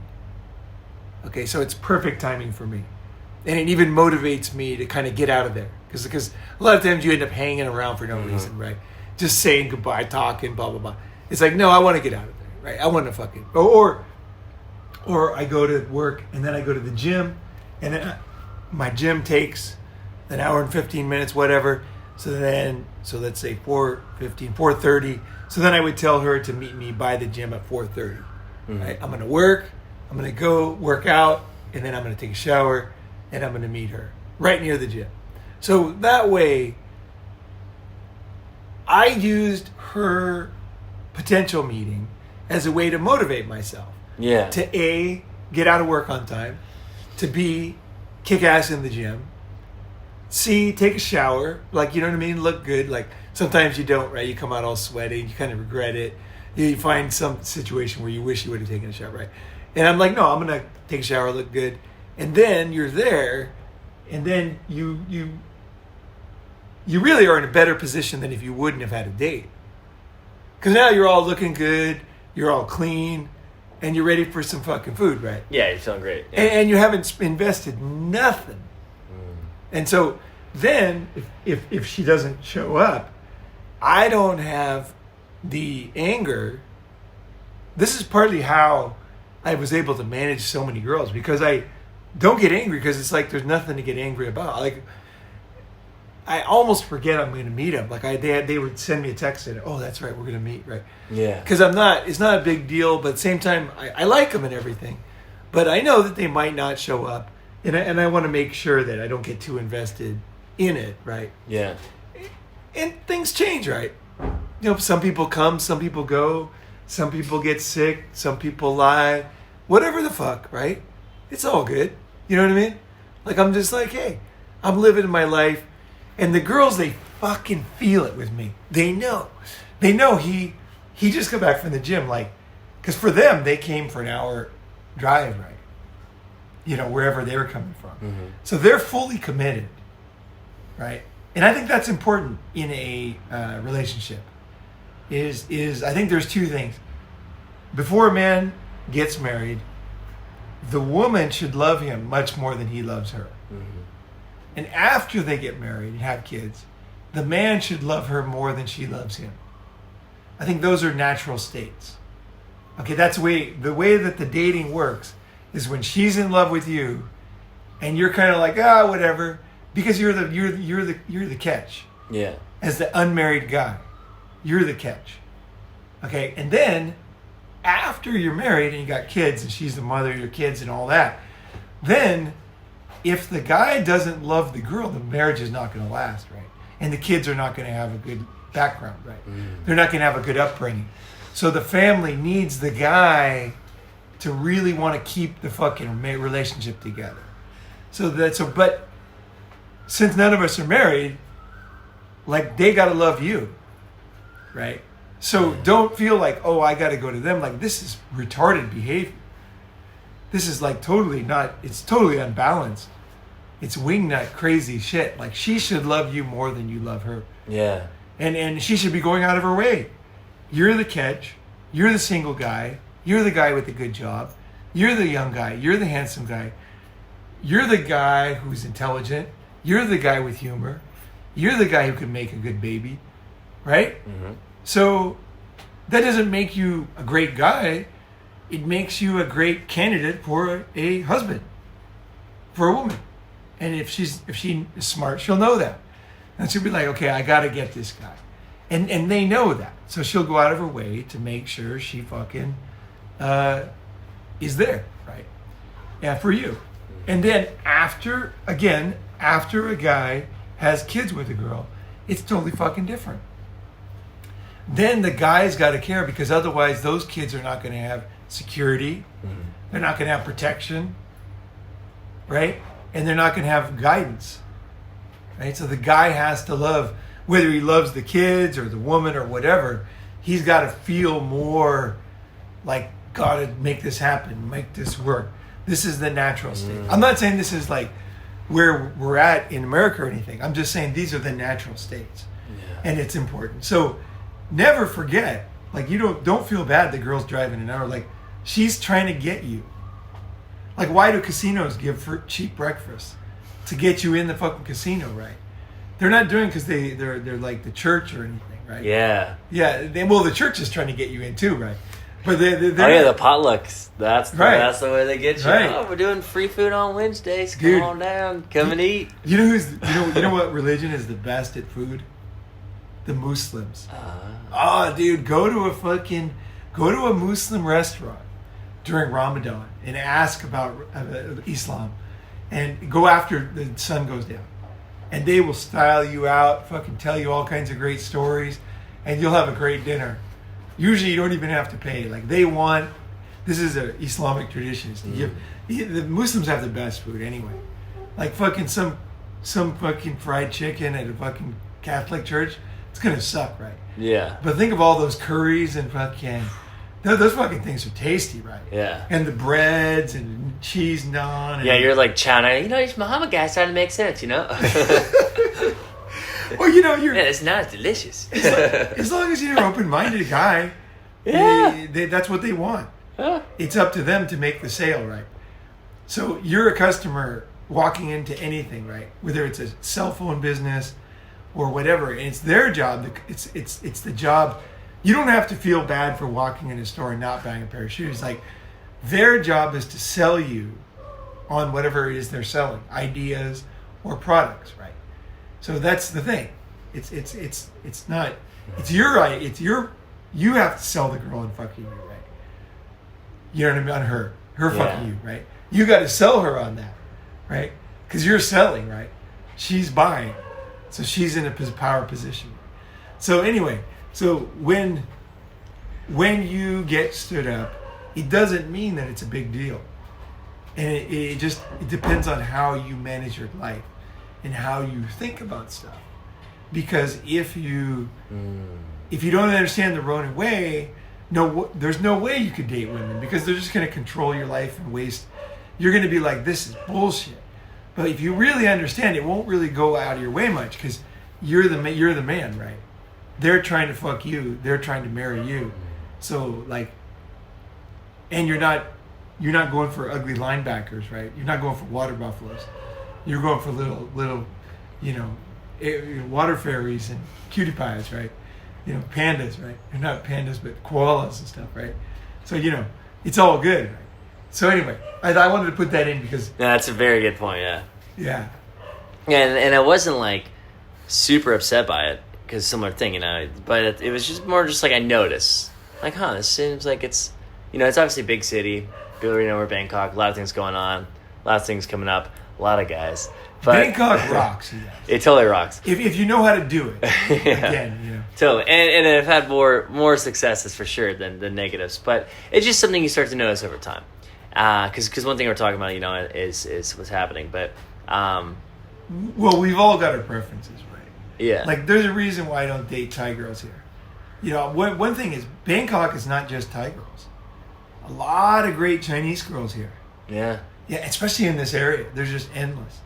Okay, so it's perfect timing for me. And it even motivates me to kind of get out of there. Because a lot of times you end up hanging around for no reason, right? Just saying goodbye, talking, blah, blah, blah. It's like, no, I want to get out of there, right? I want to fucking... Or I go to work, and then I go to the gym, and then my gym takes an hour and 15 minutes, whatever. So let's say 4:15, 4:30. So then I would tell her to meet me by the gym at 4:30. Right? I'm going to work, I'm going to go work out, and then I'm going to take a shower, and I'm going to meet her right near the gym. So that way, I used her potential meeting as a way to motivate myself. Yeah. To A, get out of work on time. To B, kick ass in the gym. C, take a shower. Like, you know what I mean? Look good. Like, sometimes you don't, right? You come out all sweaty. You kind of regret it. You find some situation where you wish you would have taken a shower, right? And I'm like, no, I'm going to take a shower, look good. And then you're there, and then you really are in a better position than if you wouldn't have had a date. Because now you're all looking good, you're all clean, and you're ready for some fucking food, right? Yeah, you're feeling great. Yeah. And you haven't invested nothing. And so then, if she doesn't show up, I don't have the anger. This is partly how I was able to manage so many girls, because I don't get angry, because it's like there's nothing to get angry about. Like, I almost forget I'm going to meet them. Like, they would send me a text and, oh, that's right, we're going to meet, right? Yeah. Because it's not a big deal, but at the same time, I like them and everything. But I know that they might not show up, and I want to make sure that I don't get too invested in it, right? Yeah. And things change, right? Some people come, some people go. Some people get sick. Some people lie. Whatever the fuck, right? It's all good. You know what I mean? Like, I'm just like, hey, I'm living my life. And the girls, they fucking feel it with me. They know. They know he just got back from the gym. Like, because for them, they came for an hour drive, right? You know, wherever they were coming from. Mm-hmm. So they're fully committed, right? And I think that's important in a relationship. Is I think there's two things. Before a man gets married, the woman should love him much more than he loves her. Mm-hmm. And after they get married and have kids, the man should love her more than she loves him. I think those are natural states. Okay, that's the way that the dating works is when she's in love with you, and you're kind of like whatever, because you're the catch. Yeah. As the unmarried guy, you're the catch. Okay, and then after you're married and you got kids and she's the mother of your kids and all that, then if the guy doesn't love the girl, the marriage is not going to last, right? And the kids are not going to have a good background, right? They're not going to have a good upbringing. So the family needs the guy to really want to keep the fucking relationship together. But since none of us are married, like, they got to love you, right? So don't feel like, oh, I got to go to them. Like, this is retarded behavior. This is like it's totally unbalanced. It's wingnut crazy shit. Like, she should love you more than you love her. Yeah. And she should be going out of her way. You're the catch. You're the single guy. You're the guy with the good job. You're the young guy. You're the handsome guy. You're the guy who's intelligent. You're the guy with humor. You're the guy who can make a good baby. Right? Mm-hmm. So that doesn't make you a great guy. It makes you a great candidate for a husband, for a woman. And if she is smart, she'll know that. And she'll be like, okay, I got to get this guy. And they know that. So she'll go out of her way to make sure she fucking is there, right? Yeah, for you. And then after a guy has kids with a girl, it's totally fucking different. Then the guy's got to care, because otherwise those kids are not going to have security. Mm-hmm. They're not going to have protection, right? And they're not going to have guidance, right? So the guy has to love, whether he loves the kids or the woman or whatever, he's got to feel more like, gotta make this happen, make this work. This is the natural state. Mm-hmm. I'm not saying this is like where we're at in America or anything. I'm just saying these are the natural states. Yeah. And it's important. So never forget, like, you don't feel bad the girl's driving an hour. Like, she's trying to get you. Like, why do casinos give for cheap breakfast? To get you in the fucking casino, right? They're not doing because they're like the church or anything, right? Yeah. Yeah. The church is trying to get you in too, right? But they're the potlucks. That's the way they get you. Right. Oh, we're doing free food on Wednesdays. Come on down. Come and eat. You know what religion is the best at food? The Muslims. Dude, go to a Muslim restaurant during Ramadan and ask about Islam, and go after the sun goes down, and they will style you out, fucking tell you all kinds of great stories, and you'll have a great dinner. Usually you don't even have to pay. Like, this is an Islamic tradition. The Muslims have the best food anyway. Like, fucking some fucking fried chicken at a fucking Catholic church, it's gonna suck, right? Yeah. But think of all those curries and fucking, those fucking things are tasty, right? Yeah. And the breads and cheese naan. Yeah, you're like China. These Muhammad guys trying to make sense, you know? Well, you're... Man, it's not delicious. As long as you're an open-minded guy, yeah, that's what they want. Huh. It's up to them to make the sale, right? So you're a customer walking into anything, right? Whether it's a cell phone business or whatever, and it's their job. It's the job. You don't have to feel bad for walking in a store and not buying a pair of shoes. Like, their job is to sell you on whatever it is they're selling, ideas or products, right? So that's the thing. It's not. It's your right. You have to sell the girl and fucking you, right? You know what I mean? On her fucking you, right? You got to sell her on that, right? Because you're selling, right? She's buying, so she's in a power position. So anyway, so when when you get stood up, it doesn't mean that it's a big deal. And it depends on how you manage your life and how you think about stuff. Because if you don't understand the Ronin way, there's no way you could date women, because they're just going to control your life and waste. You're going to be like, this is bullshit. But if you really understand, it won't really go out of your way much, because you're the man, right? They're trying to fuck you. They're trying to marry you. So like, and you're not going for ugly linebackers, right? You're not going for water buffaloes. You're going for little, water fairies and cutie pies, right? Pandas, right? They're not pandas, but koalas and stuff, right? So, it's all good, right? So anyway, I wanted to put that in because... No, that's a very good point, yeah. Yeah. And I wasn't, like, super upset by it, because similar thing, but it was just more just like I noticed. Like, this seems like it's... it's obviously a big city. People already know we're Bangkok. A lot of things going on. A lot of things coming up. A lot of guys. But Bangkok rocks. It totally rocks. If you know how to do it. Yeah. Again, Totally. And I've had more successes for sure than negatives. But it's just something you start to notice over time. Because one thing we're talking about, is what's happening. But well, we've all got our preferences, right? Yeah. Like, there's a reason why I don't date Thai girls here. One thing is, Bangkok is not just Thai girls. A lot of great Chinese girls here. Yeah. Yeah, especially in this area. There's just endless.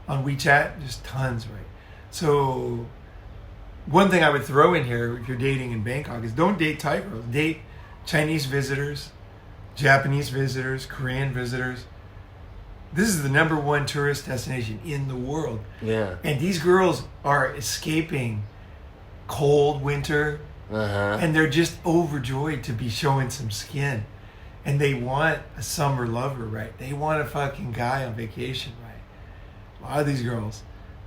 On WeChat, just tons, right? So, one thing I would throw in here if you're dating in Bangkok is don't date Thai girls. Date Chinese visitors, Japanese visitors, Korean visitors. This is the #1 tourist destination in the world. Yeah. And these girls are escaping cold winter, and they're just overjoyed to be showing some skin. And they want a summer lover, right? They want a fucking guy on vacation, right? A lot of these girls,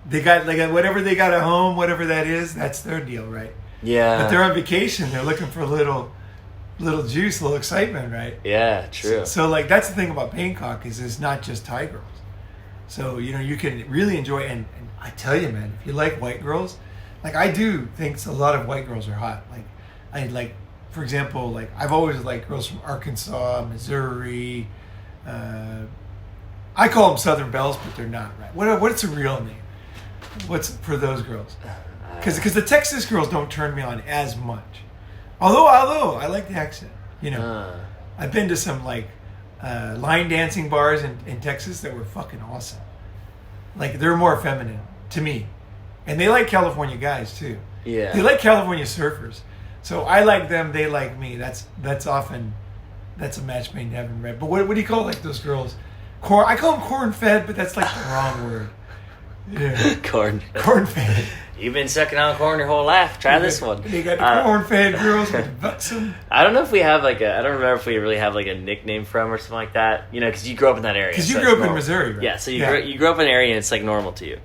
they got whatever they got at home, whatever that is, that's their deal, right? Yeah. But they're on vacation. They're looking for a little juice, a little excitement, right? Yeah, true. So like, that's the thing about Bangkok is it's not just Thai girls. So, you can really enjoy, and I tell you, man, if you like white girls, like I do think a lot of white girls are hot. For example, like I've always liked girls from Arkansas, Missouri. I call them Southern Belles, but they're not, right? What's a real name? What's for those girls? Because the Texas girls don't turn me on as much. Although I like the accent. I've been to some line dancing bars in Texas that were fucking awesome. Like, they're more feminine to me, and they like California guys too. Yeah, they like California surfers. So I like them, they like me. That's a match made in heaven, right? But what do you call those girls? I call them corn-fed, but that's the wrong word. Yeah. Corn-fed. You've been sucking on corn your whole life. Try this one. They got the corn-fed girls with the buxom. I don't know if we have I don't remember if we really have a nickname from or something like that. Because you grew up in that area. Because you grew up in Missouri, right? Yeah, so you grew up in an area and it's normal to you.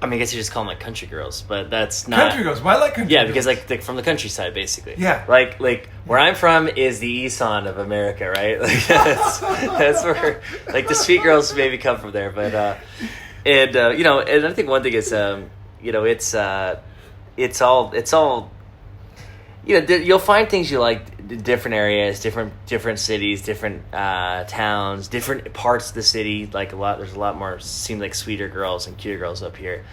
I guess you just call them country girls, but that's not country girls. Why I like country girls? Yeah, because from the countryside, basically. Yeah. Like where I'm from is the Eson of America, right? That's where the sweet girls maybe come from there, but and I think one thing is it's all you'll find things you like. Different areas, different cities, different towns, different parts of the city. There's a lot more seem like sweeter girls and cuter girls up here.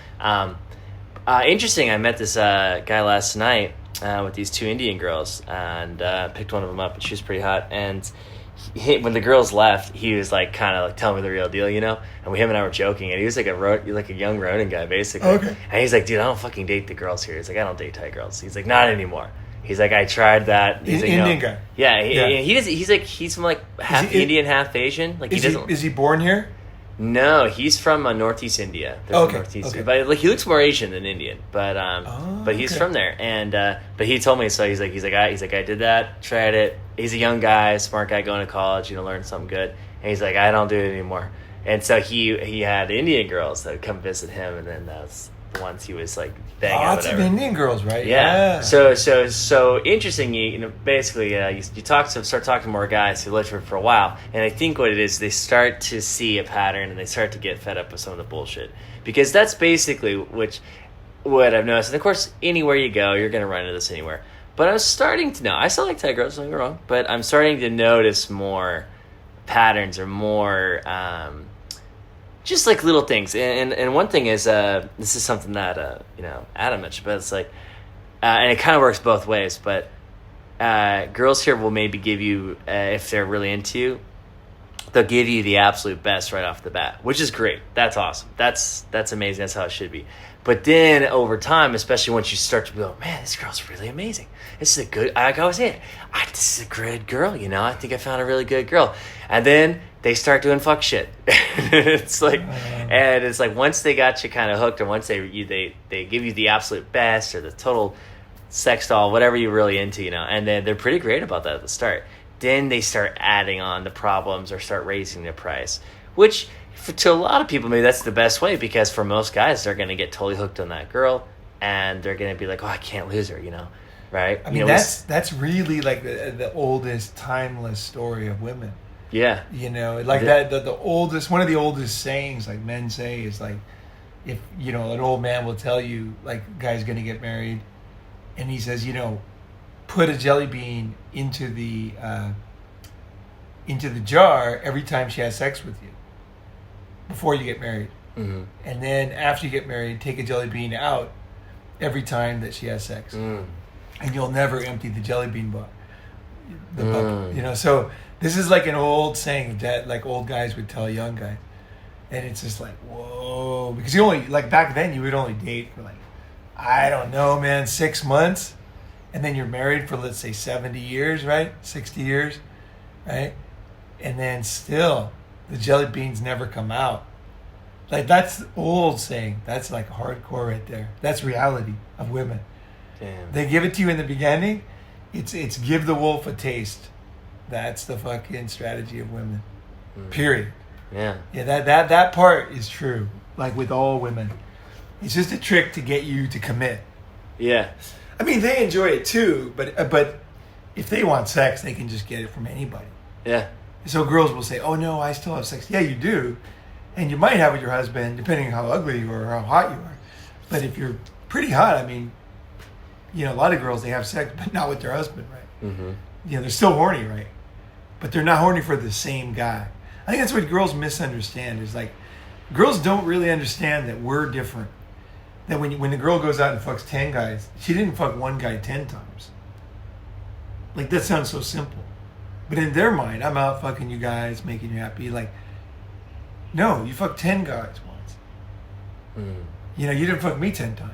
Interesting. I met this guy last night with these 2 Indian girls, and picked one of them up, and she was pretty hot. And when the girls left, he was kind of telling me the real deal, And him and I were joking, and he was like a young Ronin guy, basically. Okay. And he's like, dude, I don't fucking date the girls here. He's like, I don't date Thai girls. He's like, not anymore. He's like, I tried that. He's Indian guy. Yeah, he does. He's from half Indian, half Asian. Is he born here? No, he's from Northeast India. Okay. Okay. But he looks more Asian than Indian. But he's from there. And but he told me, so he's like I did that, tried it. He's a young guy, smart guy going to college, learn something good. And he's like, I don't do it anymore. And so he had Indian girls that would come visit him, and then that's the ones he was banging. Lots of Indian girls, right? Yeah. So interesting. Basically, you start talking to more guys who lived here for a while, and I think what it is, they start to see a pattern, and they start to get fed up with some of the bullshit, because that's basically what I've noticed. And of course, anywhere you go, you're going to run into this anywhere. But I was starting to know. I still like Thai girls, don't get me wrong. But I'm starting to notice more patterns or more just like little things. And one thing is, this is something that, Adam mentioned, but it's like, and it kind of works both ways, but girls here will maybe give you, if they're really into you, they'll give you the absolute best right off the bat, which is great. That's awesome. That's amazing. That's how it should be. But then over time, especially once you start to go, man, this girl's really amazing. This is a good, like I was saying, this is a good girl, I think I found a really good girl. And then they start doing fuck shit. It's like once they got you kind of hooked, or once they give you the absolute best or the total sex doll, whatever you're really into, and then they're pretty great about that at the start. Then they start adding on the problems or start raising the price, which to a lot of people, maybe that's the best way, because for most guys, they're going to get totally hooked on that girl and they're going to be like, oh, I can't lose her, right? I mean, that's really like the oldest timeless story of women. Yeah. Like the oldest, one of the oldest sayings like men say is like, if, an old man will tell you like guy's going to get married and he says, put a jelly bean into the jar every time she has sex with you before you get married. Mm-hmm. And then after you get married, take a jelly bean out every time that she has sex. And you'll never empty the jelly bean bucket. So this is like an old saying that like old guys would tell young guys. And it's just like, whoa. Because you only, like back then, you would only date for like, I don't know, man, 6 months. And then you're married for, let's say, 70 years, right? 60 years, right? And then still, the jelly beans never come out. Like, that's the old saying. That's like hardcore right there. That's reality of women. Damn. They give it to you in the beginning. It's give the wolf a taste. That's the fucking strategy of women. Period. Yeah. Yeah, that part is true. Like with all women. It's just a trick to get you to commit. Yeah. I mean, they enjoy it too, but if they want sex, they can just get it from anybody. Yeah. So girls will say, oh no, I still have sex. Yeah, you do. And you might have with your husband, depending on how ugly you are or how hot you are. But if you're pretty hot, I mean, a lot of girls, they have sex, but not with their husband, right? Mm-hmm. They're still horny, right? But they're not horny for the same guy. I think that's what girls misunderstand, is like, girls don't really understand that we're different. That when the girl goes out and fucks 10 guys, she didn't fuck one guy 10 times. Like, that sounds so simple. But in their mind, I'm out fucking you guys, making you happy. Like, no, you fucked 10 guys once. You didn't fuck me 10 times.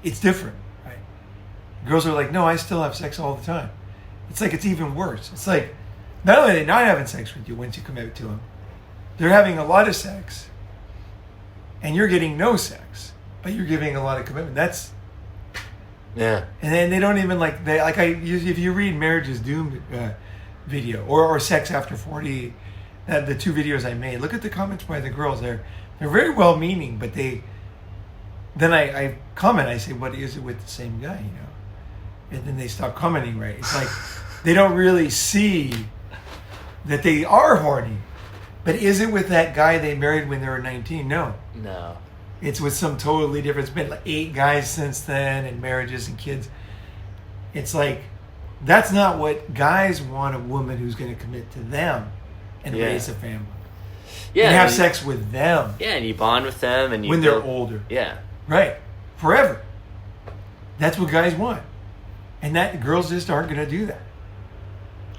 It's different, right? Girls are like, no, I still have sex all the time. It's like, it's even worse. It's like, not only are they not having sex with you once you commit to them, they're having a lot of sex, and you're getting no sex, but you're giving a lot of commitment. That's, yeah. And then they don't even if you read Marriage is Doomed video or Sex After 40, the two videos I made, look at the comments by the girls. They're very well meaning, but then I comment, I say, what is it with the same guy, And then they stop commenting, right? It's like they don't really see that they are horny. But is it with that guy they married when they were 19? No. It's with some totally different. It's been like 8 guys since then, and marriages and kids. It's like, that's not what guys want, a woman who's going to commit to them and raise a family. Yeah. And have sex with them. Yeah, and you bond with them. And when they're older. Yeah. Right. Forever. That's what guys want. And that girls just aren't going to do that.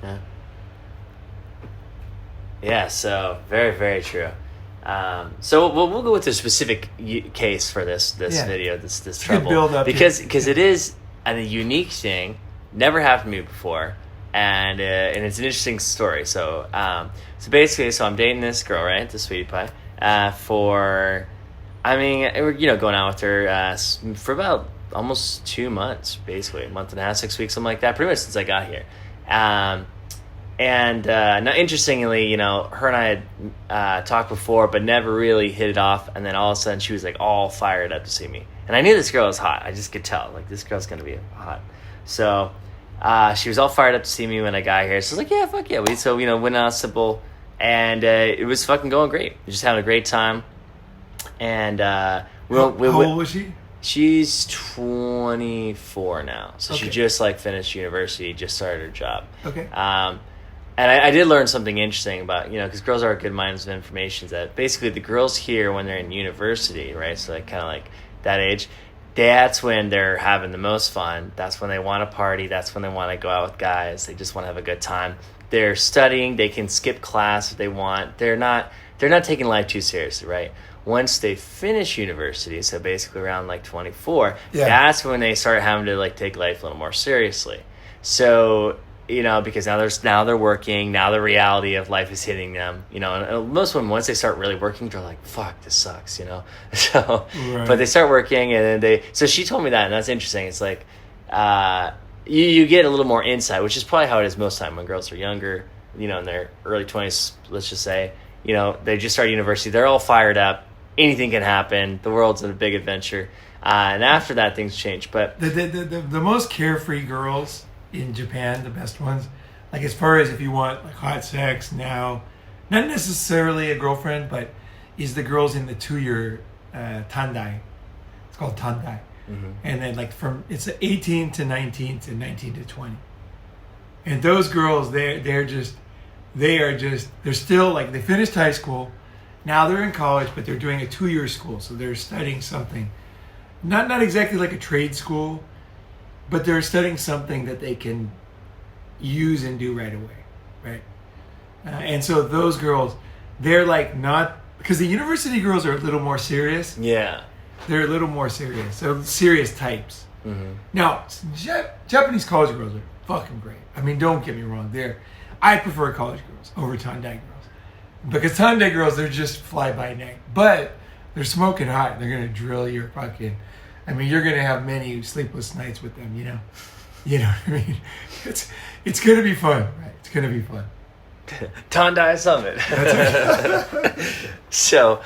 Yeah. Yeah, so very, very true. So we'll go with the specific case for this video, this trouble, build up because it is a unique thing, never happened to me before, and it's an interesting story. So basically, I'm dating this girl, right, the sweetie pie, we're going out with her for about almost 2 months, basically a month and a half, 6 weeks, something like that, pretty much since I got here. Now, interestingly, her and I had talked before, but never really hit it off. And then all of a sudden, she was like all fired up to see me. And I knew this girl was hot. I just could tell, like, this girl's gonna be hot. So she was all fired up to see me when I got here. So I was like, yeah, fuck yeah. Went out simple, and it was fucking going great. We were just having a great time. And how old was she? She's 24 now, so Okay. she just like finished university, just started her job. Okay. And I did learn something interesting about, because girls are good minds of information, that basically the girls here when they're in university, right, so like kind of like that age, that's when they're having the most fun. That's when they want to party. That's when they want to go out with guys. They just want to have a good time. They're studying. They can skip class if they want. They're not taking life too seriously, right? Once they finish university, so basically around like 24, that's when they start having to like take life a little more seriously. So, because now they're working, now the reality of life is hitting them, and most women, once they start really working, they're like, fuck, this sucks, so, right. But they start working, and then so she told me that, and that's interesting. It's like, you get a little more insight, which is probably how it is most time when girls are younger, in their early 20s, let's just say, they just start university, they're all fired up, anything can happen, the world's a big adventure, and after that, things change, but... The most carefree girls in Japan, the best ones, like as far as if you want like hot sex now, not necessarily a girlfriend, but is the girls in the 2-year tandai. It's called tandai. Mm-hmm. And then like it's 18 to 19 to 19 to 20. And those girls, they're still like, they finished high school, now they're in college, but they're doing a 2-year school, so they're studying something, not exactly like a trade school, but they're studying something that they can use and do right away, right? And so those girls, they're like not... Because the university girls are a little more serious. Yeah. They're a little more serious. So serious types. Mm-hmm. Now, Japanese college girls are fucking great. I mean, don't get me wrong. I prefer college girls over Tandai girls. Because Tandai girls, they're just fly-by-night. But they're smoking hot. They're going to drill your fucking... I mean, you're going to have many sleepless nights with them, You know what I mean? It's going to be fun, right? It's going to be fun. Tandai Summit. That's right. So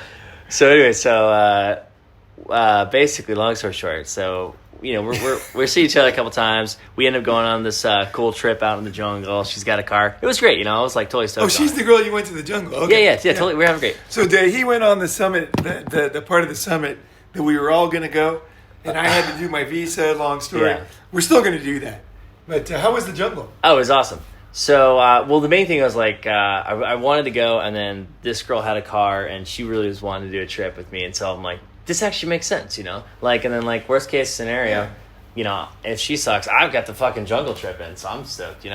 basically, long story short, so, we see each other a couple times. We end up going on this cool trip out in the jungle. She's got a car. It was great, I was like totally stoked. Oh, she's the girl you went to the jungle. Okay. Yeah, totally. We're having great. So he went on the summit, the part of the summit that we were all going to go. And I had to do my visa, long story. Yeah. We're still going to do that. But how was the jungle? Oh, it was awesome. So, the main thing was like, I wanted to go, and then this girl had a car, and she really was wanting to do a trip with me. And so I'm like, this actually makes sense, Like, and then like worst case scenario, if she sucks, I've got the fucking jungle trip in, so I'm stoked,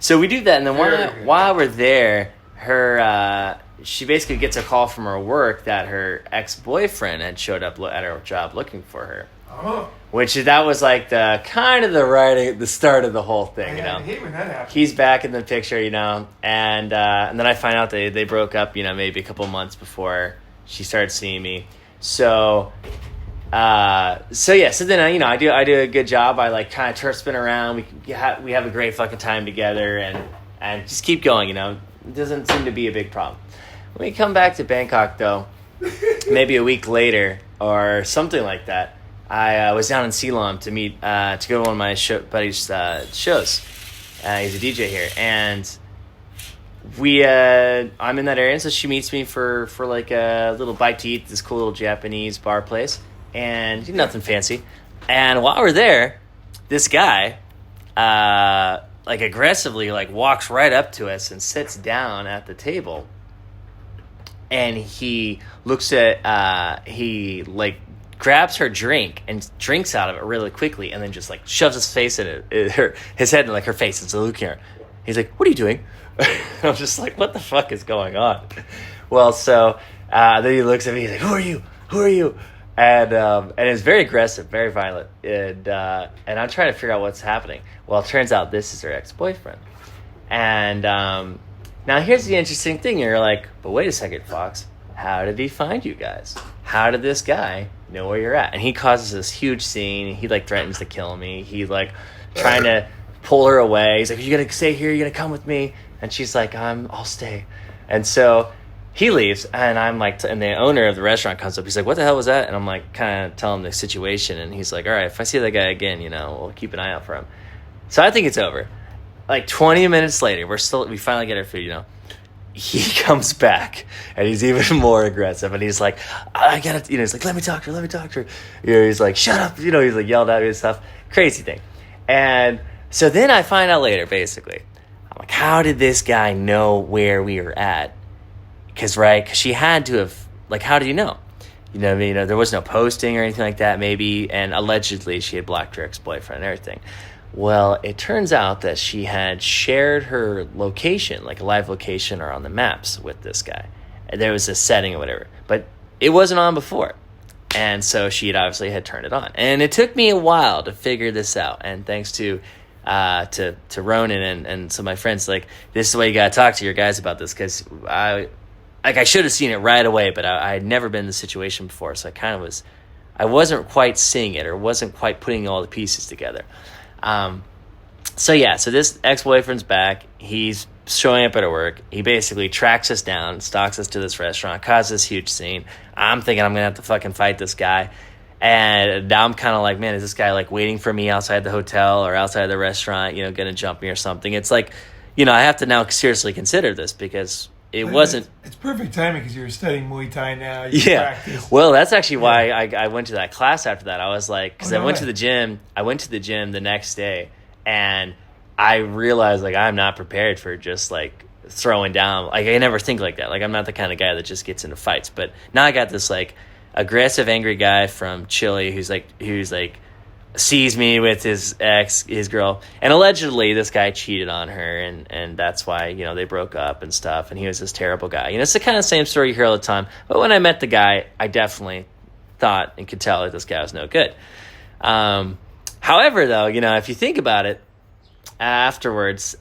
So we do that, and then while we're there, she basically gets a call from her work that her ex-boyfriend had showed up at her job looking for her. Oh. That was like the start of the whole thing, I hate when that happens. He's back in the picture, and then I find out they broke up, maybe a couple months before she started seeing me. So then I do a good job. I like kind of spin around. We have a great fucking time together, and just keep going. It doesn't seem to be a big problem. When we come back to Bangkok, though, maybe a week later or something like that, I was down in Ceylon to go to one of my buddy's shows. He's a DJ here, and I'm in that area, so she meets me for like a little bite to eat, this cool little Japanese bar place, and nothing fancy. And while we're there, this guy like aggressively like walks right up to us and sits down at the table, and he looks at he like grabs her drink and drinks out of it really quickly, and then just like shoves his face in his head in like her face, and so looking at her. He's like, "What are you doing?" I'm just like, "What the fuck is going on?" Well, so then he looks at me. He's like, "Who are you? Who are you?" And it's very aggressive, very violent, and I'm trying to figure out what's happening. Well, it turns out this is her ex-boyfriend, and now here's the interesting thing. You're like, "But wait a second, Fox. How did he find you guys? How did this guy know where you're at?" And he causes this huge scene. He like threatens to kill me. He like trying to pull her away. He's like, "Are you gonna stay here? Are you gonna come with me?" And she's like, "I'll stay." And so he leaves, and I'm like, and the owner of the restaurant comes up. He's like, "What the hell was that?" And I'm like, kind of telling him the situation. And he's like, "All right, if I see that guy again, we'll keep an eye out for him." So I think it's over. Like 20 minutes later, we finally get our food, he comes back and he's even more aggressive, and he's like, I gotta, he's like, let me talk to her. He's like, shut up, he's like yelled at me and stuff. Crazy thing. And so then I find out later, basically, I'm like, how did this guy know where we were at? Because she had to have, how do you know? There was no posting or anything like that, maybe, and allegedly she had blocked her ex-boyfriend and everything. Well, it turns out that she had shared her location, like a live location or on the maps with this guy. And there was a setting or whatever, but it wasn't on before. And so she had turned it on. And it took me a while to figure this out. And thanks to Ronin and some of my friends, this is the way you got to talk to your guys about this, because I should have seen it right away, but I had never been in this situation before. So I wasn't quite seeing it, or wasn't quite putting all the pieces together. So this ex-boyfriend's back. He's showing up at our work. He basically tracks us down, stalks us to this restaurant, causes this huge scene. I'm thinking I'm going to have to fucking fight this guy. And now I'm kind of like, man, is this guy waiting for me outside the hotel or outside the restaurant, going to jump me or something? It's I have to now seriously consider this, because it's perfect timing, because you're studying Muay Thai now. Practice. Well, that's actually why I went to that class after that. I was because I went to the gym. I went to the gym the next day, and I realized I'm not prepared for just throwing down. I never think like that. I'm not the kind of guy that just gets into fights. But now I got this aggressive, angry guy from Chile who's sees me with his girl, and allegedly this guy cheated on her, and that's why they broke up and stuff, and he was this terrible guy. It's the kind of same story you hear all the time. But when I met the guy, I definitely thought and could tell that this guy was no good. However, though, if you think about it afterwards,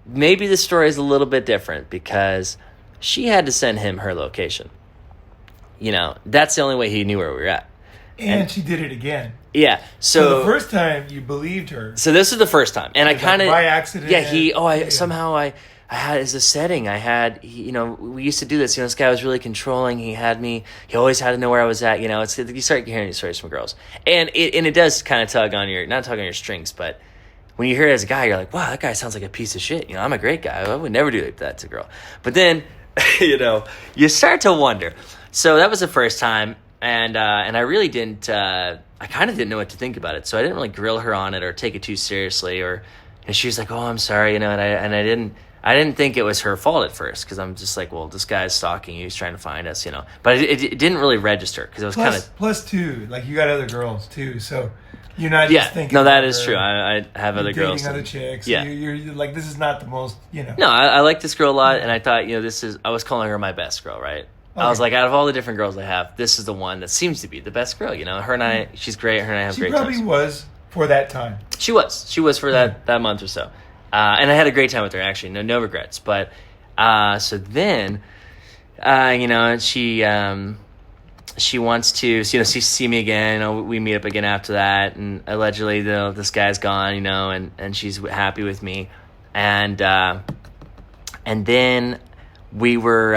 maybe the story is a little bit different, because she had to send him her location. That's the only way he knew where we were at. And she did it again. Yeah. So the first time you believed her. So this is the first time, and I kind of by accident. Yeah. Somehow I had as a setting. We used to do this. This guy was really controlling. He had me. He always had to know where I was at. You start hearing these stories from girls, and it does kind of not tug on your strings, but when you hear it as a guy, you're like, wow, that guy sounds like a piece of shit. I'm a great guy. I would never do that to a girl. But then, you start to wonder. So that was the first time. And I really didn't. I kind of didn't know what to think about it, so I didn't really grill her on it or take it too seriously. And she was like, "Oh, I'm sorry," and I didn't think it was her fault at first, because I'm just like, "Well, this guy's stalking you. He's trying to find us," But it didn't really register, because it was kind of plus two. You got other girls too, so you're not just thinking. No, that is true. I have other girls. Dating other chicks. Yeah, you're like, this is not the most. No, I like this girl a lot, and I thought I was calling her my best girl, right? Okay. I was like, out of all the different girls I have, this is the one that seems to be the best girl. Her and I, she's great. Her and I have great times. She probably was for that time. She was for that month or so. And I had a great time with her, actually. No regrets. But so then, she wants to, see me again. We meet up again after that. And allegedly, this guy's gone, and she's happy with me. And then we were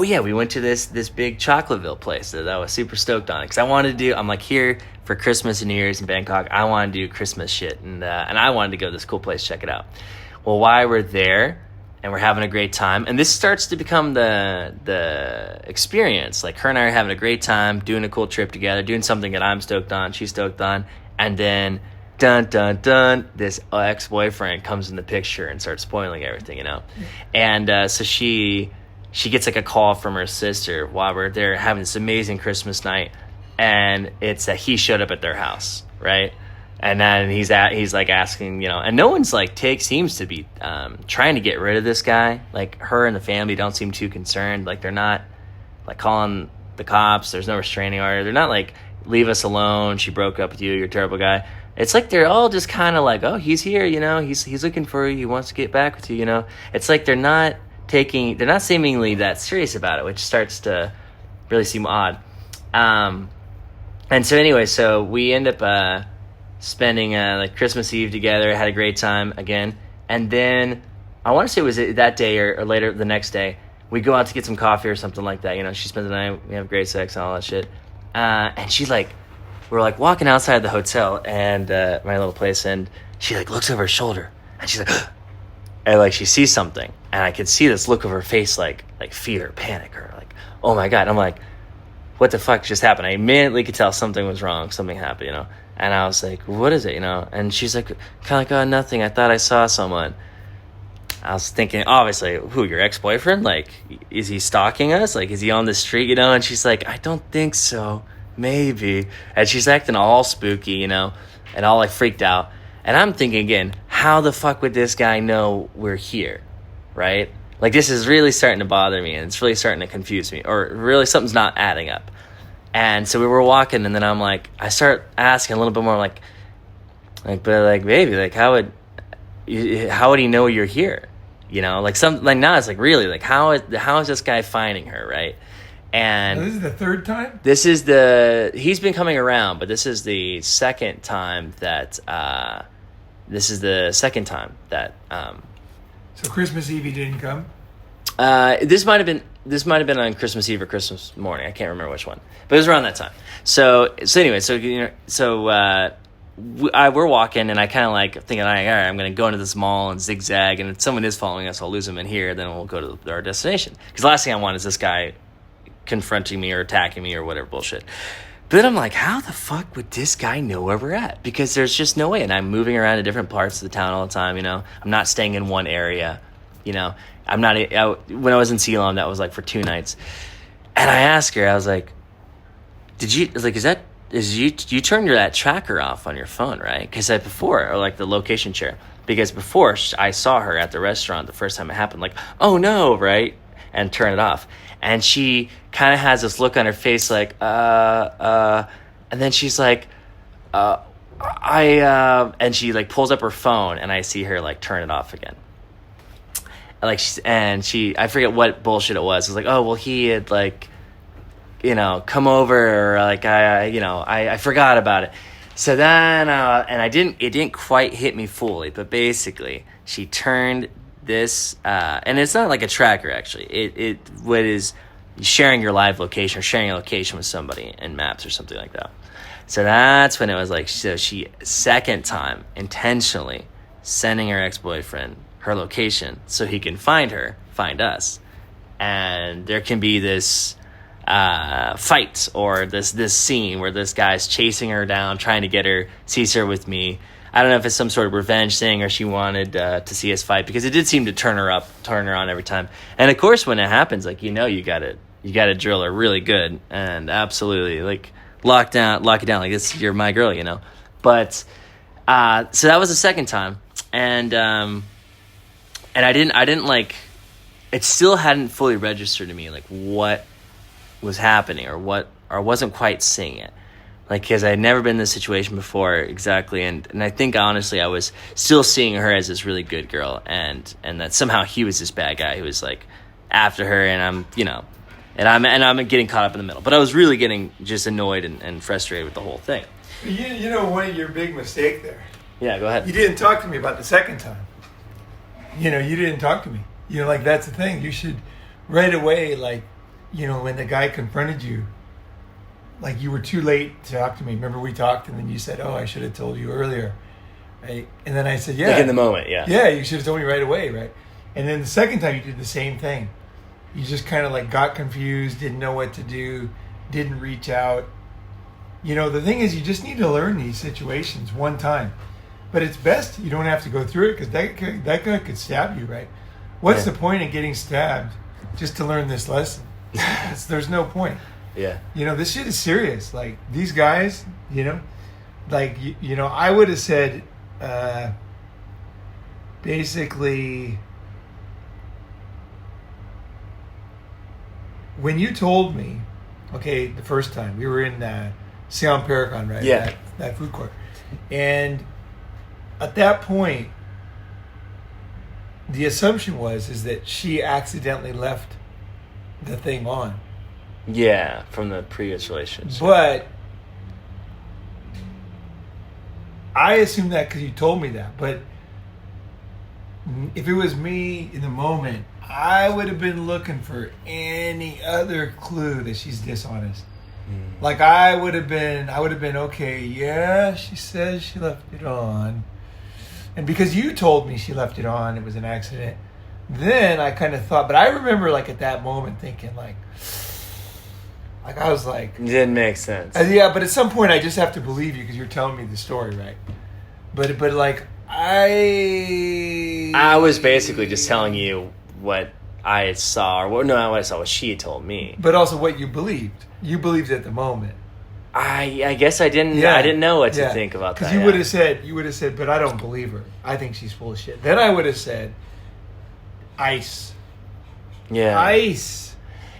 we went to this big Chocolateville place that I was super stoked on, because I wanted to do, I'm here for Christmas and New Year's in Bangkok, I wanted to do Christmas shit, and I wanted to go to this cool place, check it out. Well, while we're there and we're having a great time, and this starts to become the experience, her and I are having a great time, doing a cool trip together, doing something that I'm stoked on, she's stoked on, and then dun dun dun, this ex-boyfriend comes in the picture and starts spoiling everything, and so she gets a call from her sister while we're there having this amazing Christmas night, and it's that he showed up at their house, right? And then he's asking, and no one's seems to be trying to get rid of this guy. Her and the family don't seem too concerned. They're not calling the cops. There's no restraining order. They're not leave us alone, she broke up with you, you're a terrible guy. It's they're all just kind of oh, he's here, he's looking for you, he wants to get back with you, It's they're not seemingly that serious about it, which starts to really seem odd. And so anyway, so we end up spending Christmas Eve together, had a great time again, and then I want to say it was that day or later the next day, we go out to get some coffee or something like that. She spends the night, we have great sex and all that shit. And she's we're walking outside the hotel and my little place, and she looks over her shoulder and she's and like she sees something, and I could see this look of her face, like fear, panic, or like, oh my God. And I'm like, what the fuck just happened? I immediately could tell something was wrong, something happened, you know. And I was like, what is it, you know? And she's like, kind of like, oh, nothing. I thought I saw someone. I was thinking, obviously, who, your ex-boyfriend? Like, is he stalking us? Like, is he on the street, you know? And she's like, I don't think so. Maybe. And she's acting all spooky, you know, and all like freaked out. And I'm thinking again, how the fuck would this guy know we're here, right? Like, this is really starting to bother me, and it's really starting to confuse me, or really something's not adding up. And so we were walking, and then I'm like, I start asking a little bit more, like, but like, baby, like, how would he know you're here? You know, like now it's like, really, like, how is this guy finding her, right? And this is the third time? He's been coming around, but this is the second time that, So Christmas Eve he didn't come? This might have been on Christmas Eve or Christmas morning. I can't remember which one, but it was around that time. So anyway, we're walking, and I kind of like thinking, all right, I'm going to go into this mall and zigzag, and if someone is following us, I'll lose them in here, then we'll go to our destination. Because the last thing I want is this guy confronting me or attacking me or whatever bullshit. But then I'm like, how the fuck would this guy know where we're at? Because there's just no way. And I'm moving around to different parts of the town all the time, you know. I'm not staying in one area, you know. When I was in Ceylon, that was like for 2 nights. And I asked her, I was like, you turned that tracker off on your phone, right? Because before, or like the location share. Because before I saw her at the restaurant the first time it happened, like, oh no, right? And turn it off. And she kind of has this look on her face like, and then she's like, and she like pulls up her phone, and I see her like turn it off again. Like, I forget what bullshit it was. It was like, oh, well, he had like, you know, come over, or like, I forgot about it. So then, and it didn't quite hit me fully, but basically she turned this, and it's not like a tracker actually. What is sharing your live location or sharing a location with somebody in Maps or something like that. So that's when it was like, so she second time intentionally sending her ex-boyfriend her location so he can find us, and there can be this fight or this scene where this guy's chasing her down, trying to get her, sees her with me. I don't know if it's some sort of revenge thing or she wanted to see us fight, because it did seem to turn her on every time. And of course, when it happens, like, you know, you gotta drill her really good and absolutely like lock it down like this. You're my girl, you know. But so that was the second time, and I didn't like, it still hadn't fully registered to me like what was happening or wasn't quite seeing it. Like, because I had never been in this situation before, exactly, and I think honestly I was still seeing her as this really good girl, and that somehow he was this bad guy who was like after her, and I'm getting caught up in the middle. But I was really getting just annoyed and frustrated with the whole thing. You know, one of your big mistake there. Yeah, go ahead. You didn't talk to me about the second time. You know, you didn't talk to me. You know, like, that's the thing. You should right away, like, you know, when the guy confronted you, like, you were too late to talk to me. Remember, we talked, and then you said, oh, I should have told you earlier. Right? And then I said, yeah. Like in the moment, yeah. Yeah, you should have told me right away, right? And then the second time you did the same thing. You just kind of like got confused, didn't know what to do, didn't reach out. You know, the thing is, you just need to learn these situations one time. But it's best you don't have to go through it, because that guy could stab you, right? What's the point of getting stabbed just to learn this lesson? There's no point. Yeah. You know, this shit is serious. Like, these guys, you know, like, you know, I would have said, basically, when you told me, okay, the first time, we were in Sion Paragon, right? Yeah. That food court. And at that point, the assumption is that she accidentally left the thing on. Yeah, from the previous relationship. But I assumed that because you told me that. But if it was me in the moment, I would have been looking for any other clue that she's dishonest. Like, I would have been, okay, yeah, she says she left it on. And because you told me she left it on, it was an accident, then I kind of thought, but I remember like at that moment thinking like I was like... It didn't make sense. Yeah, but at some point I just have to believe you because you're telling me the story, right? But like, I was basically just telling you what I saw, or not what I saw, what she had told me. But also what you believed. You believed at the moment. I guess I didn't. Yeah. I didn't know what to think about that. Because you would have said, but I don't believe her. I think she's full of shit. Then I would have said, ice. Yeah. Ice.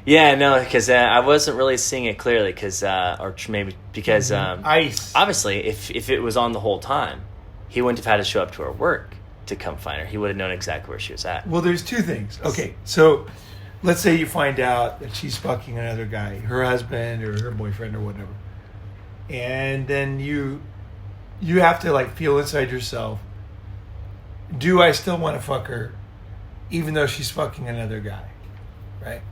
Yeah, no, because I wasn't really seeing it clearly, because ice. Obviously, if it was on the whole time, he wouldn't have had to show up to her work to come find her. He would have known exactly where she was at. Well, there's two things. Okay, so let's say you find out that she's fucking another guy, her husband or her boyfriend or whatever, and then you have to like feel inside yourself, do I still want to fuck her, even though she's fucking another guy, right?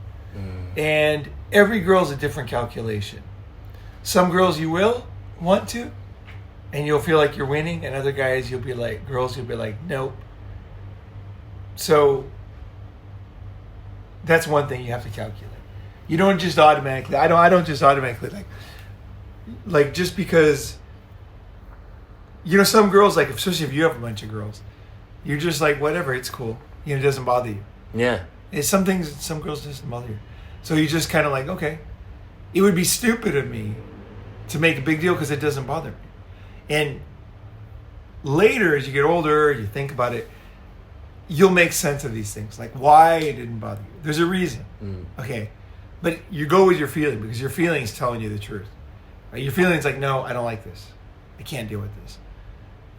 And every girl's a different calculation. Some girls you will want to, and you'll feel like you're winning, and other guys you'll be like, nope. So that's one thing you have to calculate. You don't just automatically. I don't just automatically like just because. Some girls, like, especially if you have a bunch of girls, you're just like, whatever, it's cool. It doesn't bother you. Yeah. It's some girls doesn't bother you. So you just kind of like, okay. It would be stupid of me to make a big deal because it doesn't bother me. And later, as you get older, you think about it, you'll make sense of these things. Like why it didn't bother you. There's a reason. Okay. But you go with your feeling because your feeling is telling you the truth. Right? Your feeling's like, no, I don't like this. I can't deal with this.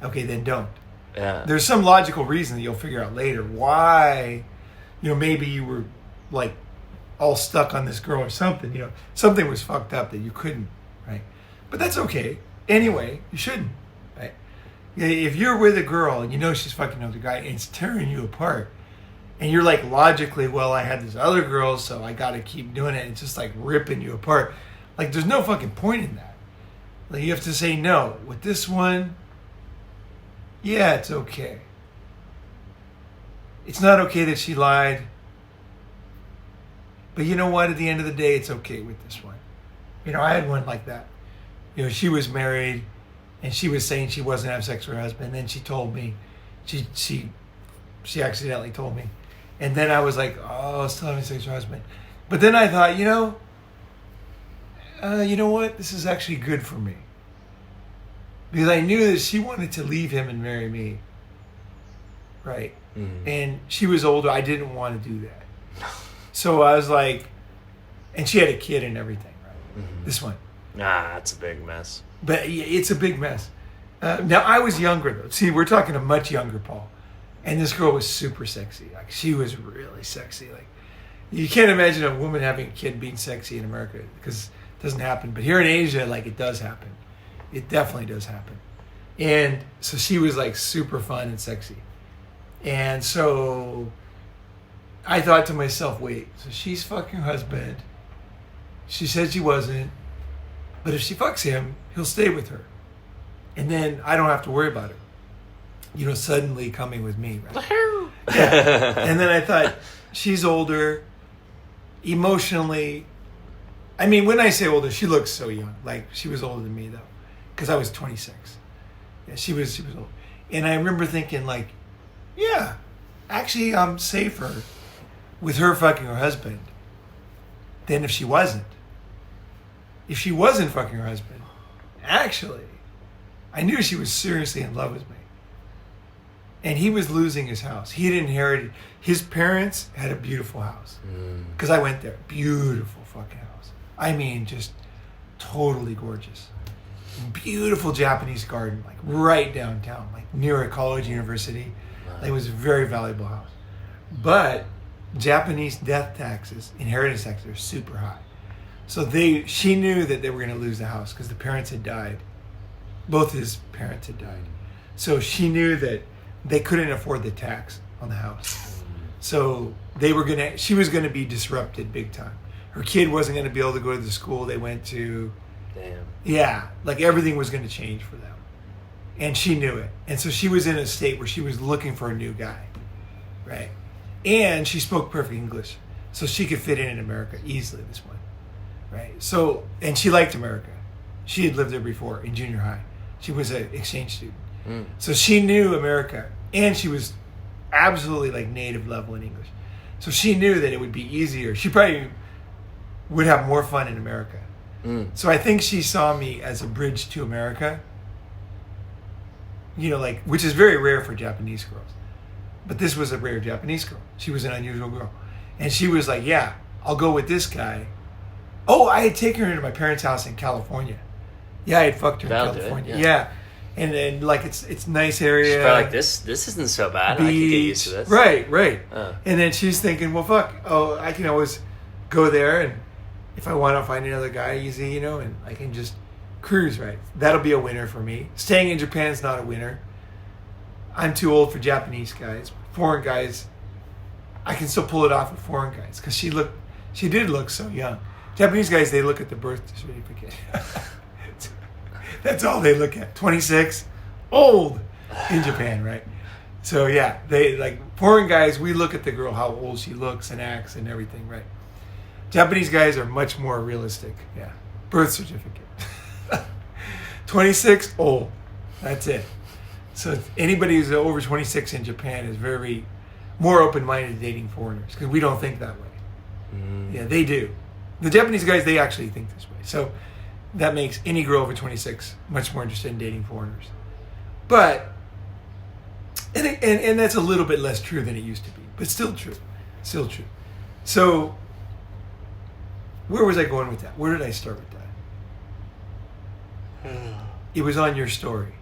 Okay, then don't. Yeah. There's some logical reason that you'll figure out later why, maybe you were like all stuck on this girl or something, something was fucked up that you couldn't, right? But that's okay. Anyway, you shouldn't, right? If you're with a girl and she's fucking another guy and it's tearing you apart and you're like logically, well, I had this other girl, so I got to keep doing it. It's just like ripping you apart. Like there's no fucking point in that. Like you have to say no. With this one, yeah, it's okay. It's not okay that she lied. But you know what? At the end of the day, it's okay with this one. I had one like that. She was married, and she was saying she wasn't having sex with her husband. And then she told me, she accidentally told me, and then I was like, oh, still having sex with her husband. But then I thought, you know what? This is actually good for me, because I knew that she wanted to leave him and marry me, right? Mm-hmm. And she was older. I didn't want to do that, so I was like, and she had a kid and everything, right? Mm-hmm. This one. Nah, that's a big mess. But it's a big mess. Now, I was younger, though. See, we're talking a much younger Paul. And this girl was super sexy. Like, she was really sexy. Like, you can't imagine a woman having a kid being sexy in America because it doesn't happen. But here in Asia, like, it does happen. It definitely does happen. And so she was, like, super fun and sexy. And so I thought to myself, wait, so she's fucking her husband. She said she wasn't. But if she fucks him, he'll stay with her. And then I don't have to worry about her. Suddenly coming with me. Right? Yeah. And then I thought, she's older. Emotionally. I mean, when I say older, she looks so young. Like, she was older than me, though. Because I was 26. Yeah, she was old. And I remember thinking, like, yeah, actually, I'm safer with her fucking her husband than if she wasn't. If she wasn't fucking her husband, actually, I knew she was seriously in love with me. And he was losing his house. He had inherited, his parents had a beautiful house. Because I went there. Beautiful fucking house. I mean, just totally gorgeous. Beautiful Japanese garden, like right downtown, like near a college, university. It was a very valuable house. But Japanese death taxes, inheritance taxes are super high. So she knew that they were going to lose the house because the parents had died. Both his parents had died. So she knew that they couldn't afford the tax on the house. So she was going to be disrupted big time. Her kid wasn't going to be able to go to the school they went to. Damn. Yeah, like everything was going to change for them. And she knew it. And so she was in a state where she was looking for a new guy, right? And she spoke perfect English. So she could fit in America easily, this one, right? So, and she liked America. She had lived there before in junior high. She was an exchange student. So she knew America, and she was absolutely like native level in English. So she knew that it would be easier. She probably would have more fun in America. So I think she saw me as a bridge to America, you know, like, which is very rare for Japanese girls. But this was a rare Japanese girl. She was an unusual girl. And she was like, yeah, I'll go with this guy. Oh, I had taken her to my parents' house in California. Yeah, I had fucked her in California. Yeah. And then, like, it's nice area. She's probably like, this isn't so bad. Beach. I can get used to this. Right. And then she's thinking, well, fuck. Oh, I can always go there, and if I want to find another guy, easy, you know, and I can just cruise, right? That'll be a winner for me. Staying in Japan is not a winner. I'm too old for Japanese guys. Foreign guys, I can still pull it off with foreign guys because she did look so young. Japanese guys, they look at the birth certificate. That's all they look at. 26, old in Japan, right? So yeah, they like foreign guys. We look at the girl, how old she looks and acts and everything, right? Japanese guys are much more realistic. Yeah, birth certificate. 26, old. That's it. So anybody who's over 26 in Japan is very more open-minded to dating foreigners because we don't think that way. Yeah, they do. The Japanese guys, they actually think this way. So that makes any girl over 26 much more interested in dating foreigners. But, and that's a little bit less true than it used to be, but still true. Still true. So, where was I going with that? Where did I start with that? It was on your story.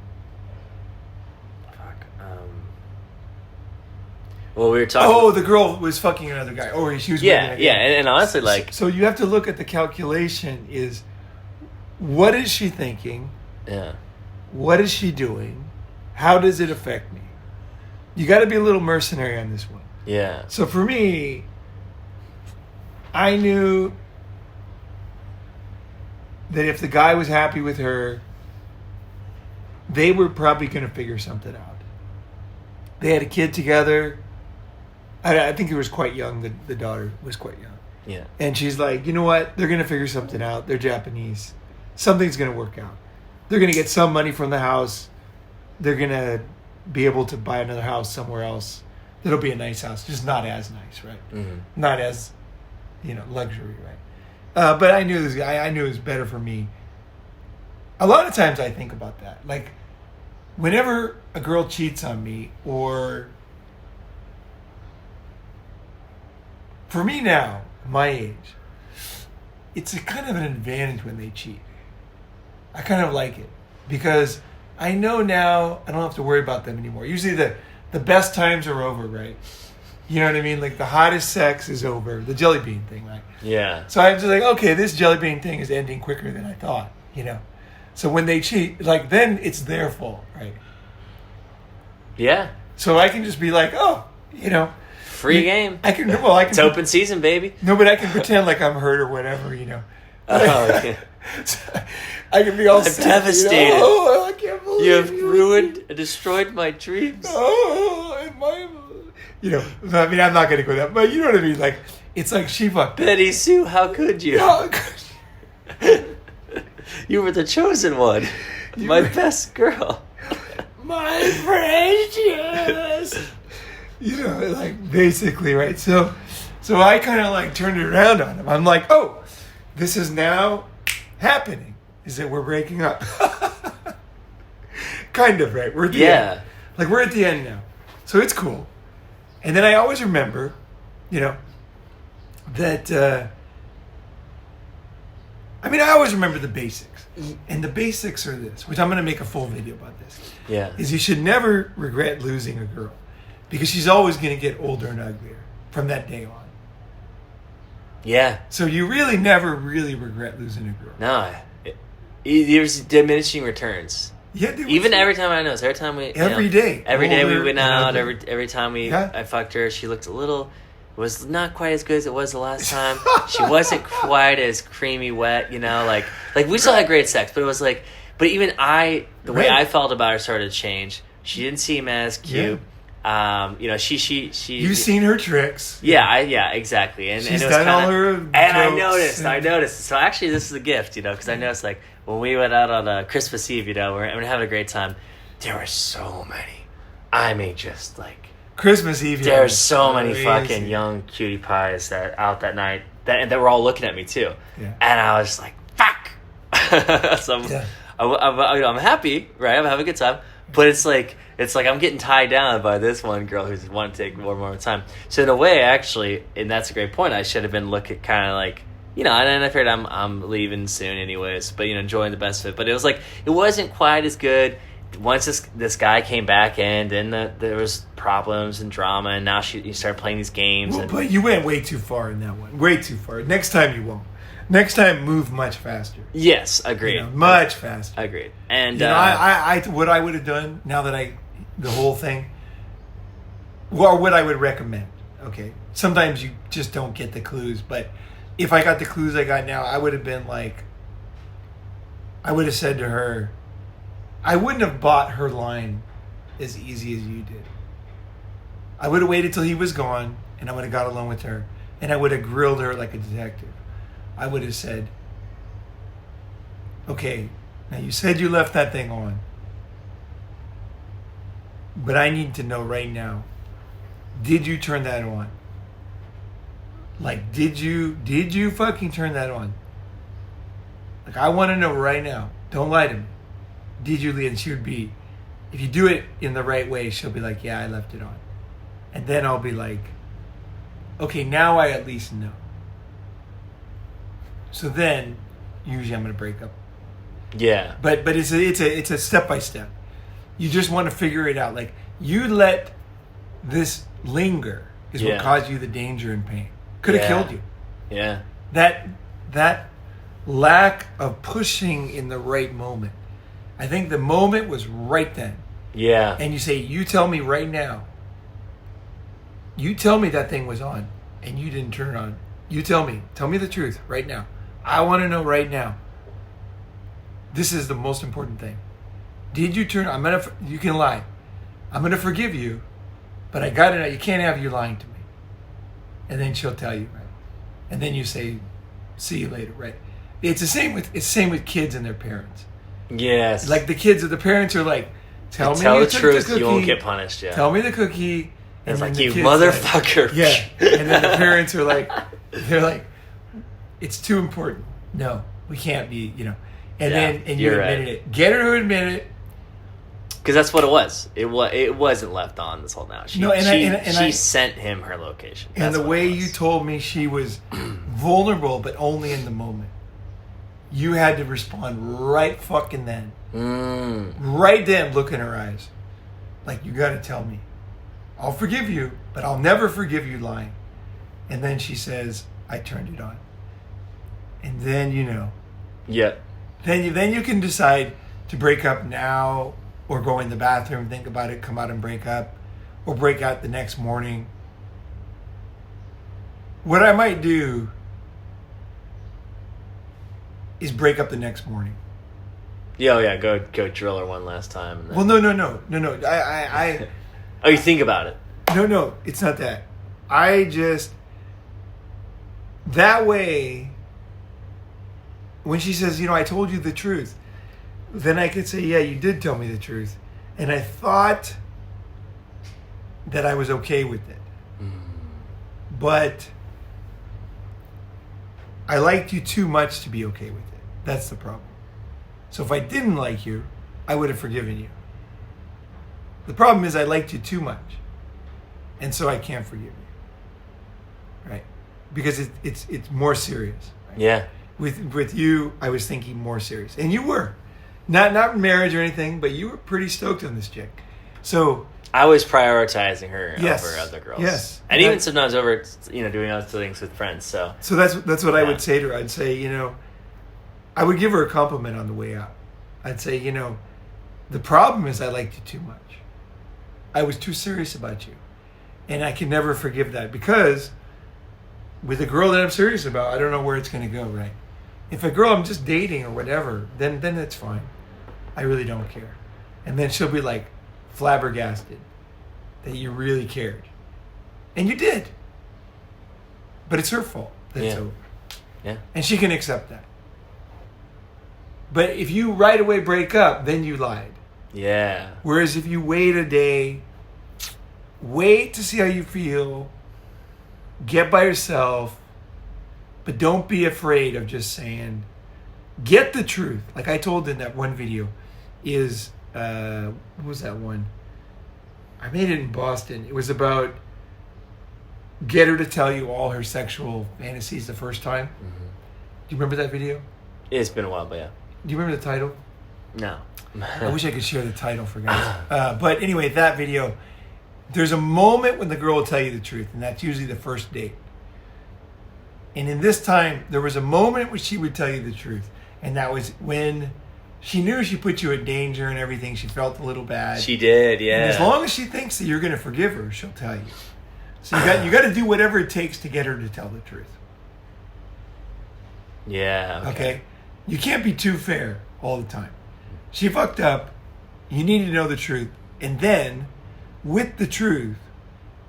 Well, we were talking. Oh, the girl was fucking another guy. Or she was. Yeah. And honestly, like. So you have to look at the calculation. Is what is she thinking? Yeah. What is she doing? How does it affect me? You got to be a little mercenary on this one. Yeah. So for me, I knew that if the guy was happy with her, they were probably going to figure something out. They had a kid together. I think he was quite young. The daughter was quite young. Yeah. And she's like, you know what? They're going to figure something out. They're Japanese. Something's going to work out. They're going to get some money from the house. They're going to be able to buy another house somewhere else. That'll be a nice house, just not as nice, right? Mm-hmm. Not as, luxury, right? But I knew this guy. I knew it was better for me. A lot of times I think about that. Like, whenever a girl cheats on me, or for me now, my age, it's a kind of an advantage when they cheat. I kind of like it because I know now I don't have to worry about them anymore. Usually the best times are over, right? You know what I mean? Like the hottest sex is over. The jelly bean thing, right? Yeah. So I'm just like, okay, this jelly bean thing is ending quicker than I thought, So when they cheat, like then it's their fault, right? Yeah. So I can just be like, free game. I can. It's open season, baby. No, but I can pretend like I'm hurt or whatever, Oh, yeah. I can be all I'm sad, devastated. Oh, I can't believe you have ruined and destroyed my dreams. Oh, and I mean, I'm not going to go that, but you know what I mean? Like, it's like she fucked up. Betty Sue, how could you? How could you? You were the chosen one. My best girl. My precious. Like basically, right? So I kind of like turned it around on him. I'm like, oh, this is now happening. Is that we're breaking up? Kind of, right? We're at the end. Like we're at the end now. So it's cool. And then I always remember, that, I always remember the basics. And the basics are this, which I'm going to make a full video about this. Yeah. Is you should never regret losing a girl. Because she's always going to get older and uglier from that day on. Yeah. So you really never really regret losing a girl. No. There's diminishing returns. Yeah, even every time every day we went out, every time I fucked her, she looked it was not quite as good as it was the last time. She wasn't quite as creamy wet, like we still had great sex, but it was like But even the way Right. I felt about her started to change. She didn't seem as cute. You know, she. You've seen her tricks. Yeah, exactly. And She's it was done all her and I jokes noticed. So actually, this is a gift, you know, because I noticed like when we went out on Christmas Eve, you know, we're having a great time. There were so many. I mean, just like Christmas Eve. there's so many crazy. fucking young cutie pies out that night that were all looking at me too. Yeah. And I was just like, fuck. So I'm happy, right? I'm having a good time, but it's like I'm getting tied down by this one girl who's wanting to take more time. So in a way, actually, and that's a great point. I should have been looking kind of like, you know, and I figured I'm leaving soon anyways, but you know, enjoying the best of it. But it was like it wasn't quite as good. Once this guy came back in, then there was problems and drama, and now you started playing these games. Well, but you went way too far in that one. Way too far. Next time you won't. Next time, move much faster. Yes, agreed. You know, much faster. Agreed. And you know, I what I would have done now that the whole thing, or what I would recommend. Okay, sometimes you just don't get the clues, but if I got the clues I got now, I would have been like, I would have said to her, I wouldn't have bought her line as easy as you did. I would have waited till he was gone, and I would have got along with her, and I would have grilled her like a detective. I would have said, okay, now you said you left that thing on, but I need to know right now, did you turn that on? Like, did you fucking turn that on? Like, I want to know right now. Don't lie to me. Did you leave? And she would be, if you do it in the right way, she'll be like, yeah, I left it on. And then I'll be like, okay, now I at least know. So then, usually I'm going to break up. yeah, But it's a step by step. You just want to figure it out. Like, you let this linger is what caused you the danger and pain. Could have killed you. Yeah. That lack of pushing in the right moment. I think the moment was right then. Yeah. And you say, you tell me right now. You tell me that thing was on and you didn't turn it on. You tell me the truth right now. I want to know right now. This is the most important thing. Did you turn? You can lie. I'm gonna forgive you, but I got to know. You can't have you lying to me. And then she'll tell you, right? And then you say, "See you later," right? It's the same with kids and their parents. Yes. Like the parents are like, tell me the you took truth, the cookie. you won't get punished. Yeah. Tell me the cookie. It's like, then the you kid's motherfucker. like, yeah. And then the parents are like, they're like, it's too important. No, we can't be, you know. And you admitted it. Get her to admit it. Because that's what it was. It wasn't left on this whole now. She sent him her location. And That's the what way it was. you told me she was vulnerable, but only in the moment. You had to respond right fucking then. Right then, look in her eyes. Like, you got to tell me. I'll forgive you, but I'll never forgive you lying. And then she says, I turned it on. And then you know. Yeah. Then you can decide to break up now or go in the bathroom, think about it, come out and break up, or break out the next morning. What I might do is break up the next morning. Yeah. Go drill her one last time. And then... Well, no. I Oh, you think about it. No, it's not that. I just, that way, when she says, you know, I told you the truth, then I could say, yeah, you did tell me the truth. And I thought that I was okay with it. But I liked you too much to be okay with it. That's the problem. So if I didn't like you, I would have forgiven you. The problem is I liked you too much. And so I can't forgive you. Right? Because it's more serious. Right? Yeah. With you, I was thinking more serious. And you were. Not marriage or anything, but you were pretty stoked on this chick. So I was prioritizing her yes, over other girls. Yes. And even sometimes over, doing other things with friends. So that's what I would say to her. I'd say, I would give her a compliment on the way out. I'd say, the problem is I liked you too much. I was too serious about you. And I can never forgive that because with a girl that I'm serious about, I don't know where it's going to go, right? If a girl I'm just dating or whatever, then it's fine. I really don't care. And then she'll be like flabbergasted that you really cared. And you did. But it's her fault that it's over. Yeah. And she can accept that. But if you right away break up, then you lied. Yeah. Whereas if you wait a day, wait to see how you feel, get by yourself, but don't be afraid of just saying, get the truth. Like I told in that one video is, what was that one? I made it in Boston. It was about get her to tell you all her sexual fantasies the first time. Mm-hmm. Do you remember that video? It's been a while, but yeah. Do you remember the title? No. I wish I could share the title for guys. But anyway, that video, there's a moment when the girl will tell you the truth, and that's usually the first date. And in this time, there was a moment when she would tell you the truth, and that was when she knew she put you in danger and everything. She felt a little bad. She did, yeah. And as long as she thinks that you're going to forgive her, she'll tell you. So you got to do whatever it takes to get her to tell the truth. Yeah. Okay? You can't be too fair all the time. She fucked up. You need to know the truth. And then, with the truth,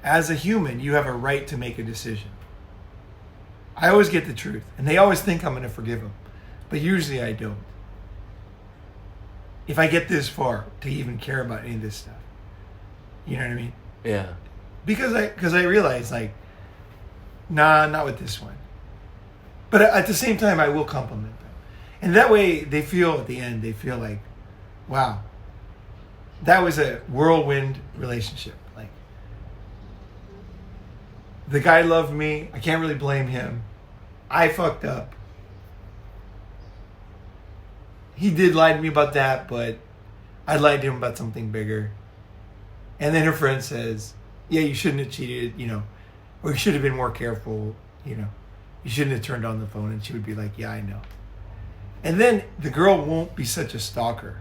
as a human, you have a right to make a decision. I always get the truth. And they always think I'm going to forgive them. But usually I don't. If I get this far to even care about any of this stuff. You know what I mean? Yeah. Because I realize, like, nah, not with this one. But at the same time, I will compliment them. And that way, they feel at the end, they feel like, wow, that was a whirlwind relationship. Like, the guy loved me. I can't really blame him. I fucked up. He did lie to me about that, but I lied to him about something bigger. And then her friend says, yeah, you shouldn't have cheated, or you should have been more careful, you shouldn't have turned on the phone. And she would be like, yeah, I know. And then the girl won't be such a stalker,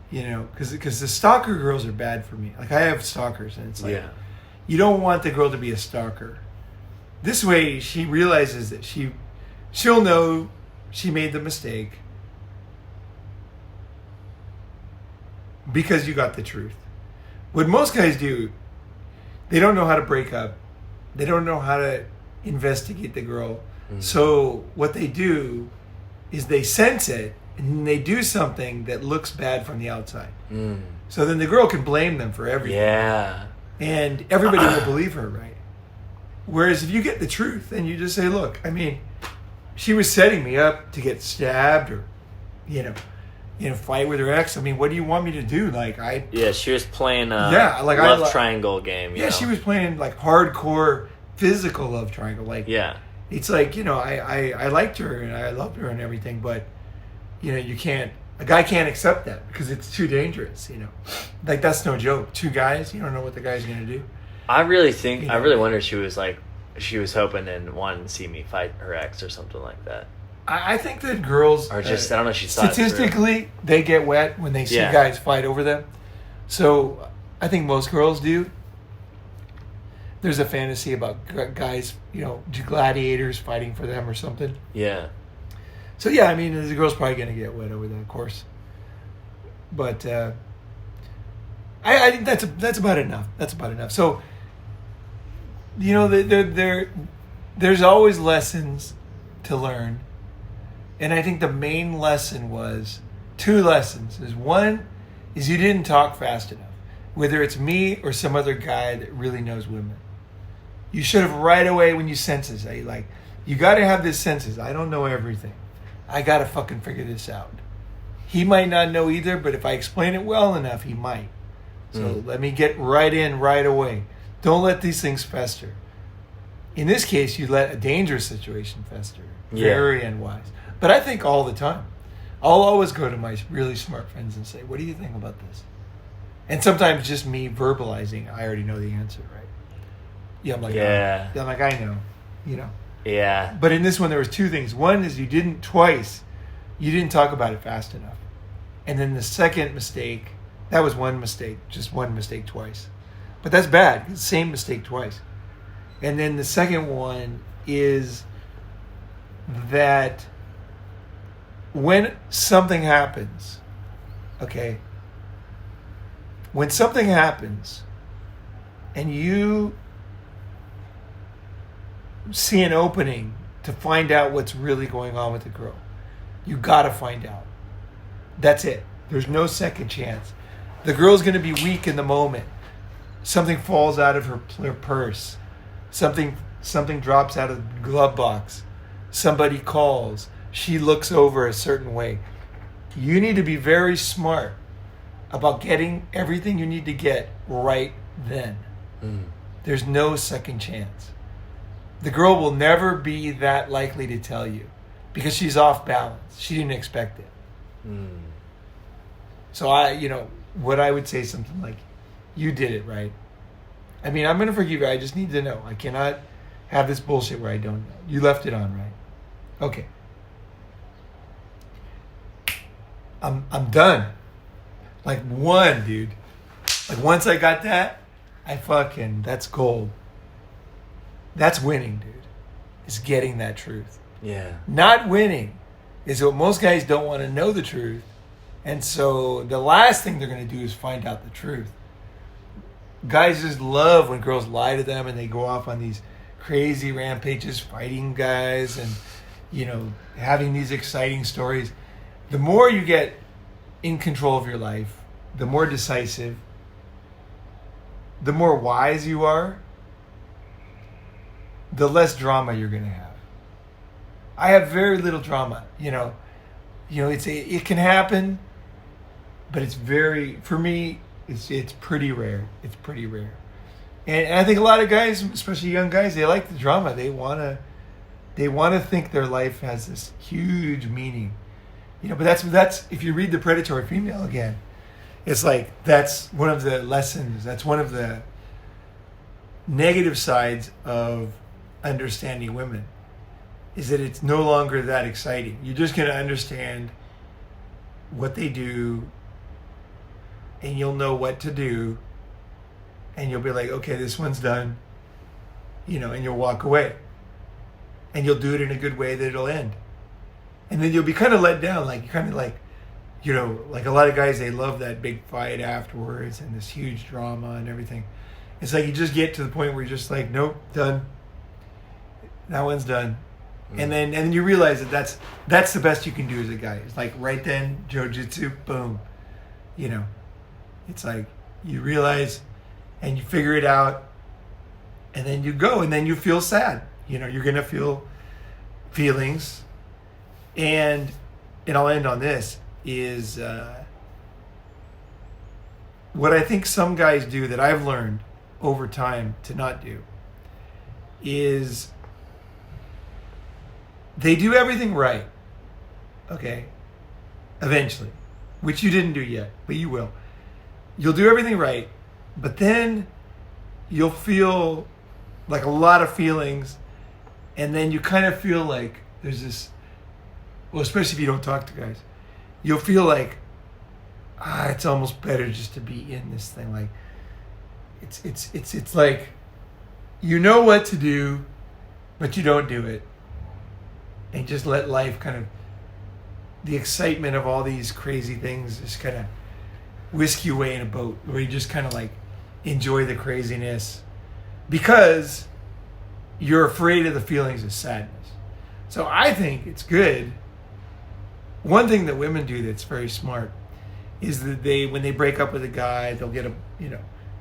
because the stalker girls are bad for me. Like, I have stalkers, and it's like, you don't want the girl to be a stalker. This way, she realizes that she'll know she made the mistake because you got the truth. What most guys do, they don't know how to break up. They don't know how to investigate the girl. Mm. So what they do is they sense it and they do something that looks bad from the outside. Mm. So then the girl can blame them for everything. Yeah. And everybody will believe her, right? Whereas if you get the truth and you just say, look, I mean, she was setting me up to get stabbed or, fight with her ex. I mean, what do you want me to do? Like, she was playing love triangle game. You know? She was playing like hardcore physical love triangle. Like, it's like, I liked her and I loved her and everything, but a guy can't accept that because it's too dangerous. Like, that's no joke. Two guys, you don't know what the guy's gonna do. I really wonder if she was hoping and wanted to see me fight her ex or something like that. I think that girls or just I don't know. She thought statistically they get wet when they see guys fight over them. So I think most girls do. There's a fantasy about guys, gladiators fighting for them or something. Yeah. So I mean, the girl's probably gonna get wet over that, of course. But I think that's about enough. That's about enough. So there's always lessons to learn. And I think the main lesson was 2 lessons. One is you didn't talk fast enough. Whether it's me or some other guy that really knows women. You should have right away when you sense this. You got to have this senses. I don't know everything. I got to fucking figure this out. He might not know either, but if I explain it well enough, he might. So let me get right in right away. Don't let these things fester. In this case, you let a dangerous situation fester. Very unwise. But I think all the time. I'll always go to my really smart friends and say, what do you think about this? And sometimes just me verbalizing, I already know the answer, right? Yeah, I'm like, I know, Yeah. But in this one, there was 2 things. One is you didn't talk about it fast enough. And then the second mistake, that was one mistake, just one mistake twice. But that's bad. It's the same mistake twice. And then the second one is that when something happens Okay? When something happens and you see an opening to find out what's really going on with the girl, you gotta find out. That's it. There's no second chance. The girl's gonna be weak in the moment. Something falls out of her purse. Something drops out of the glove box. Somebody calls. She looks over a certain way. You need to be very smart about getting everything you need to get right then. There's no second chance. The girl will never be that likely to tell you because she's off balance. She didn't expect it. So what I would say something like, you did it right. I mean, I'm going to forgive you. I just need to know. I cannot have this bullshit where I don't know. You left it on, right? Okay. I'm done. Like one, dude. Like once I got that, that's gold. That's winning, dude. Is getting that truth. Yeah. Not winning is what most guys don't want to know the truth. And so the last thing they're going to do is find out the truth. Guys just love when girls lie to them and they go off on these crazy rampages fighting guys and, having these exciting stories. The more you get in control of your life, the more decisive, the more wise you are, the less drama you're going to have. I have very little drama, it can happen, but it's for me, it's pretty rare. It's pretty rare. And I think a lot of guys, especially young guys, they like the drama. They want to think their life has this huge meaning. But that's if you read The Predatory Female again, it's like that's one of the lessons, that's one of the negative sides of understanding women, is that it's no longer that exciting. You're just going to understand what they do, and you'll know what to do, and you'll be like, okay, this one's done, and you'll walk away. And you'll do it in a good way that it'll end. And then you'll be kind of let down, like a lot of guys, they love that big fight afterwards and this huge drama and everything. It's like you just get to the point where you're just like, nope, done. That one's done. And then you realize that that's the best you can do as a guy. It's like right then, jiu-jitsu, boom. It's like you realize and you figure it out, and then you go, and then you feel sad. You're going to feel feelings. And I'll end on this, is what I think some guys do that I've learned over time to not do is they do everything right, okay, eventually, which you didn't do yet, but you will. You'll do everything right, but then you'll feel like a lot of feelings, and then you kind of feel like there's this, well, especially if you don't talk to guys, you'll feel like, it's almost better just to be in this thing. Like, it's like, you know what to do, but you don't do it. And just let life kind of, the excitement of all these crazy things just kind of whisk you away in a boat, where you just kind of like enjoy the craziness because you're afraid of the feelings of sadness. So I think it's good. One thing that women do that's very smart is that when they break up with a guy, they'll get a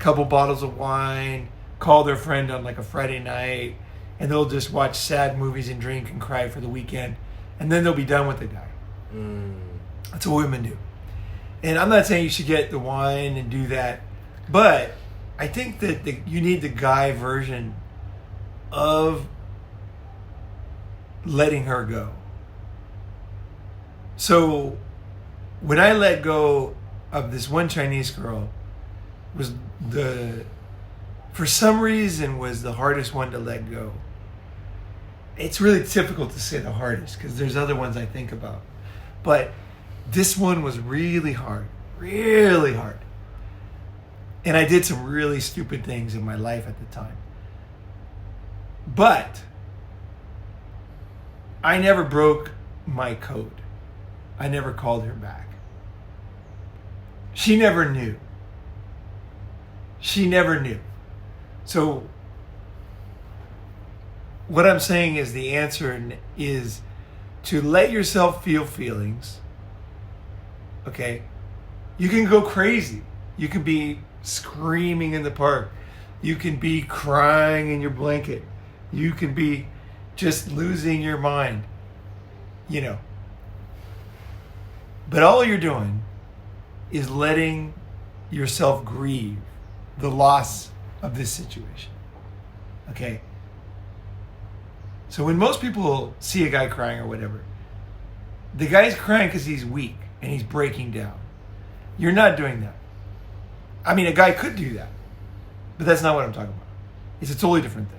couple bottles of wine, call their friend on like a Friday night, and they'll just watch sad movies and drink and cry for the weekend, and then they'll be done with the guy. That's what women do. And I'm not saying you should get the wine and do that, but I think that you need the guy version of letting her go. So when I let go of this one Chinese girl, for some reason was the hardest one to let go. It's really difficult to say the hardest because there's other ones I think about. But this one was really hard. Really hard. And I did some really stupid things in my life at the time. But I never broke my code. I never called her back. She never knew. She never knew. So what I'm saying is the answer is to let yourself feel feelings. Okay? You can go crazy. You can be screaming in the park. You can be crying in your blanket. You can be just losing your mind. You know. But all you're doing is letting yourself grieve the loss of this situation. Okay? So when most people see a guy crying or whatever, the guy's crying because he's weak and he's breaking down. You're not doing that. I mean, a guy could do that, but that's not what I'm talking about. It's a totally different thing.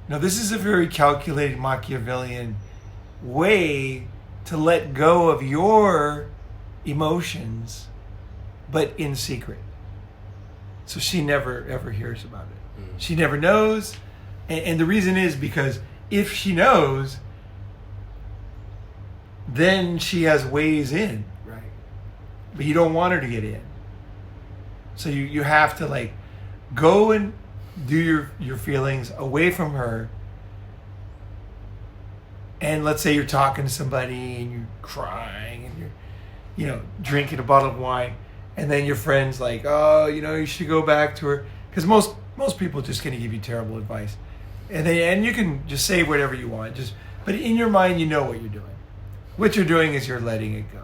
Now, this is a very calculated Machiavellian way to let go of your emotions, but in secret. So she never, ever hears about it. She never knows. And the reason is because if she knows, then she has ways in, right? But you don't want her to get in. So you have to like go and do your feelings away from her. And let's say you're talking to somebody and you're crying and you're, drinking a bottle of wine, and then your friend's like, oh, you should go back to her. Because most people are just going to give you terrible advice. And you can just say whatever you want. But in your mind, you know what you're doing. What you're doing is you're letting it go.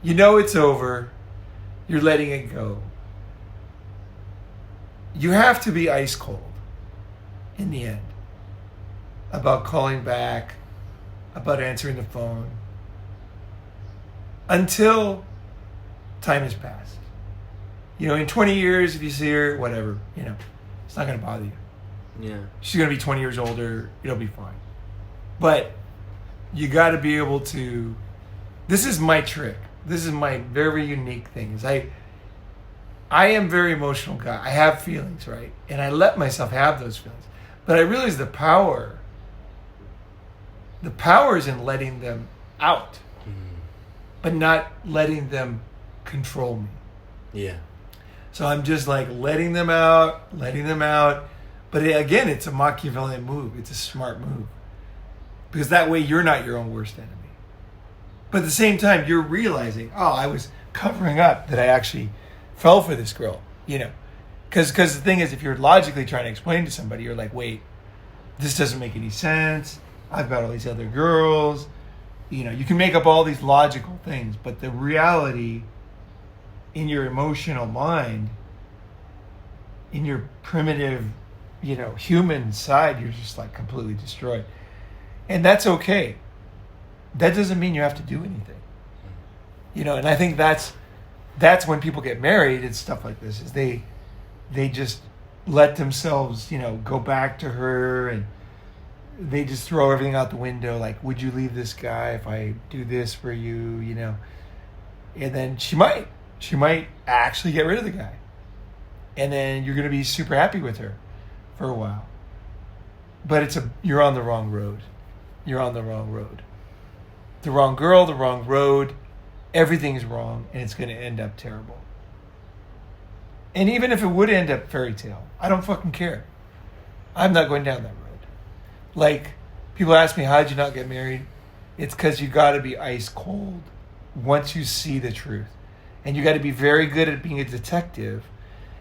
You know it's over. You're letting it go. You have to be ice cold in the end about calling back, about answering the phone, until time has passed. In 20 years, if you see her, whatever, it's not going to bother you. Yeah. She's going to be 20 years older. It'll be fine. But you got to be able to... This is my trick. This is my very unique thing. Is I am a very emotional guy. I have feelings, right? And I let myself have those feelings. But I realize the power is in letting them out. But not letting them control me. Yeah. So I'm just like letting them out. But again, it's a Machiavellian move. It's a smart move. Because that way you're not your own worst enemy. But at the same time, you're realizing, oh, I was covering up that I actually fell for this girl, Because the thing is, if you're logically trying to explain to somebody, you're like, wait, this doesn't make any sense. I've got all these other girls. You can make up all these logical things, but the reality in your emotional mind, in your primitive, human side, you're just like completely destroyed. And that's okay. That doesn't mean you have to do anything. And I think that's when people get married and stuff like this, is they just let themselves, go back to her, and they just throw everything out the window. Like, would you leave this guy if I do this for you, And then she might actually get rid of the guy. And then you're going to be super happy with her for a while. But you're on the wrong road. You're on the wrong road. The wrong girl, the wrong road. Everything's wrong, and it's going to end up terrible. And even if it would end up fairy tale, I don't fucking care. I'm not going down that road. Like, people ask me, how'd you not get married? It's because you got to be ice cold once you see the truth. And you got to be very good at being a detective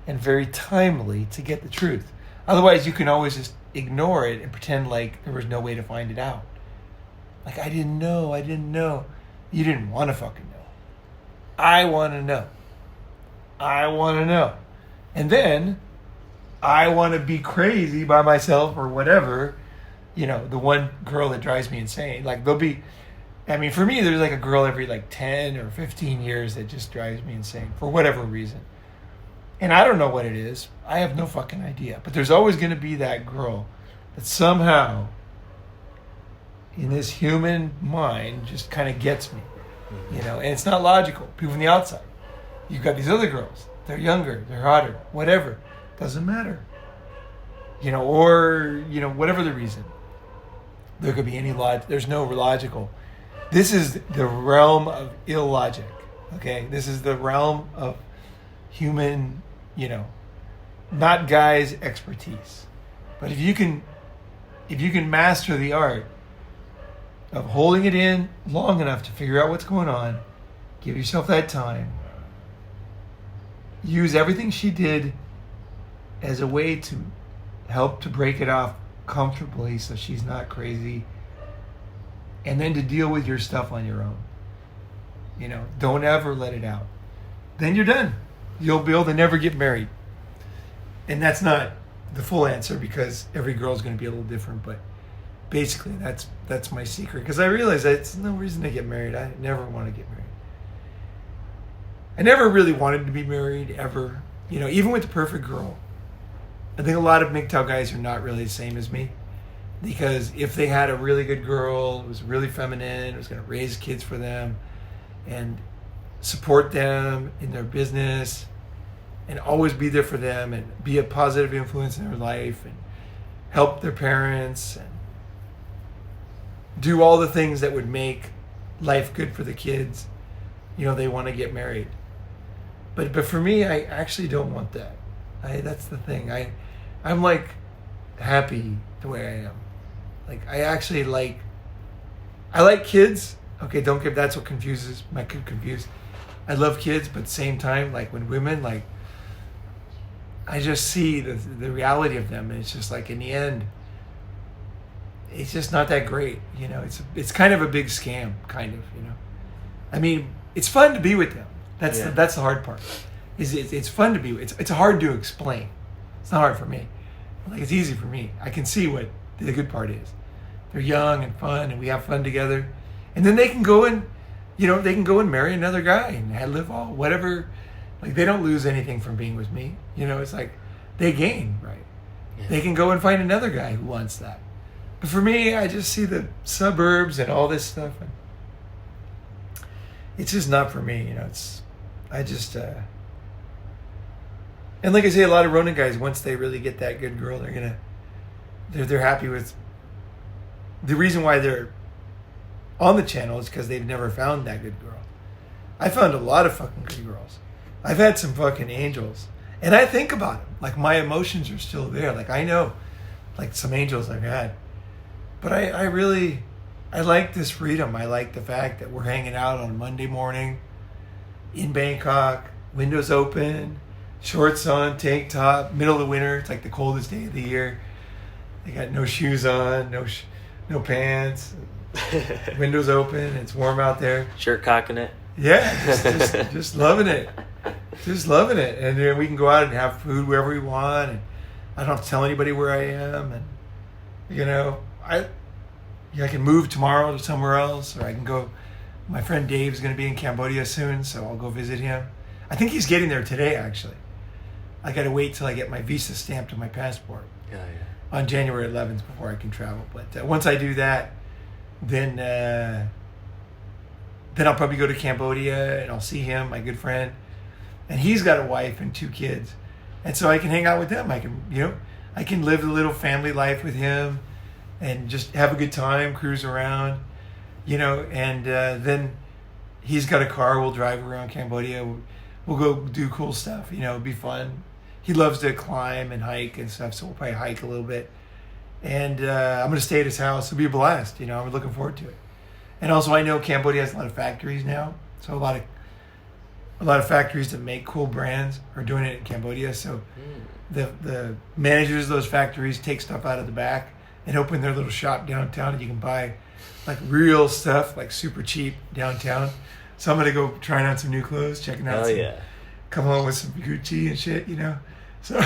and very timely to get the truth. Otherwise, you can always just ignore it and pretend like there was no way to find it out. Like, I didn't know. You didn't want to fucking know. I want to know. And then I want to be crazy by myself or whatever. The one girl that drives me insane. Like, for me, there's like a girl every like 10 or 15 years that just drives me insane for whatever reason. And I don't know what it is. I have no fucking idea. But there's always going to be that girl that somehow in this human mind just kind of gets me. And it's not logical. People from the outside. You've got these other girls. They're younger. They're hotter. Whatever. Doesn't matter. Or whatever the reason. There could be any there's no logical. This is the realm of illogic. Okay, this is the realm of human, not guys' expertise. But if you can master the art of holding it in long enough to figure out what's going on, give yourself that time, use everything she did as a way to help to break it off comfortably so she's not crazy, and then to deal with your stuff on your own. Don't ever let it out. Then you're done. You'll be able to never get married. And that's not the full answer because every girl's going to be a little different, but basically that's my secret, because I realize that it's no reason to get married. I never want to get married. I never really wanted to be married ever. Even with the perfect girl. I think a lot of MGTOW guys are not really the same as me, because if they had a really good girl, it was really feminine, it was going to raise kids for them and support them in their business and always be there for them and be a positive influence in their life and help their parents and do all the things that would make life good for the kids, they want to get married. But for me, I actually don't want that. That's the thing. I'm like happy the way I am. Like I like kids. Okay, that's what confuses my kid confused. I love kids, but at the same time, like when women, like I just see the reality of them, and it's just like in the end, it's just not that great. It's kind of a big scam, kind of. I mean, it's fun to be with them. That's the hard part. It's fun to be with. It's hard to explain. It's not hard for me. Like it's easy for me. I can see what the good part is. They're young and fun, and we have fun together. And then they can go and, they can go and marry another guy and live all whatever. Like they don't lose anything from being with me. It's like they gain, right? Yeah. They can go and find another guy who wants that. But for me, I just see the suburbs and all this stuff, and it's just not for me. And like I say, a lot of Ronin guys, once they really get that good girl, they're happy with. The reason why they're on the channel is because they've never found that good girl. I found a lot of fucking good girls. I've had some fucking angels, and I think about them. Like my emotions are still there. Like I know, like some angels I've had, but I like this freedom. I like the fact that we're hanging out on a Monday morning in Bangkok, windows open, shorts on, tank top, middle of the winter. It's like the coldest day of the year. They got no shoes on, no pants, windows open. It's warm out there. Shirt cocking it. Yeah, just loving it. Just loving it. And then we can go out and have food wherever we want. And I don't have to tell anybody where I am. And, I can move tomorrow to somewhere else, or I can go. My friend Dave's going to be in Cambodia soon, so I'll go visit him. I think he's getting there today, actually. I got to wait till I get my visa stamped on my passport on January 11th before I can travel. But once I do that, then I'll probably go to Cambodia and I'll see him, my good friend. And he's got a wife and 2 kids. And so I can hang out with them. I can live a little family life with him and just have a good time, cruise around, and then he's got a car. We'll drive around Cambodia. We'll go do cool stuff, it'll be fun. He loves to climb and hike and stuff, so we'll probably hike a little bit. And I'm going to stay at his house. It'll be a blast, I'm looking forward to it. And also I know Cambodia has a lot of factories now, so a lot of factories that make cool brands are doing it in Cambodia. So the managers of those factories take stuff out of the back and open their little shop downtown, and you can buy like real stuff, like super cheap downtown. So I'm gonna go trying on some new clothes, checking out. Come home with some Gucci and shit, So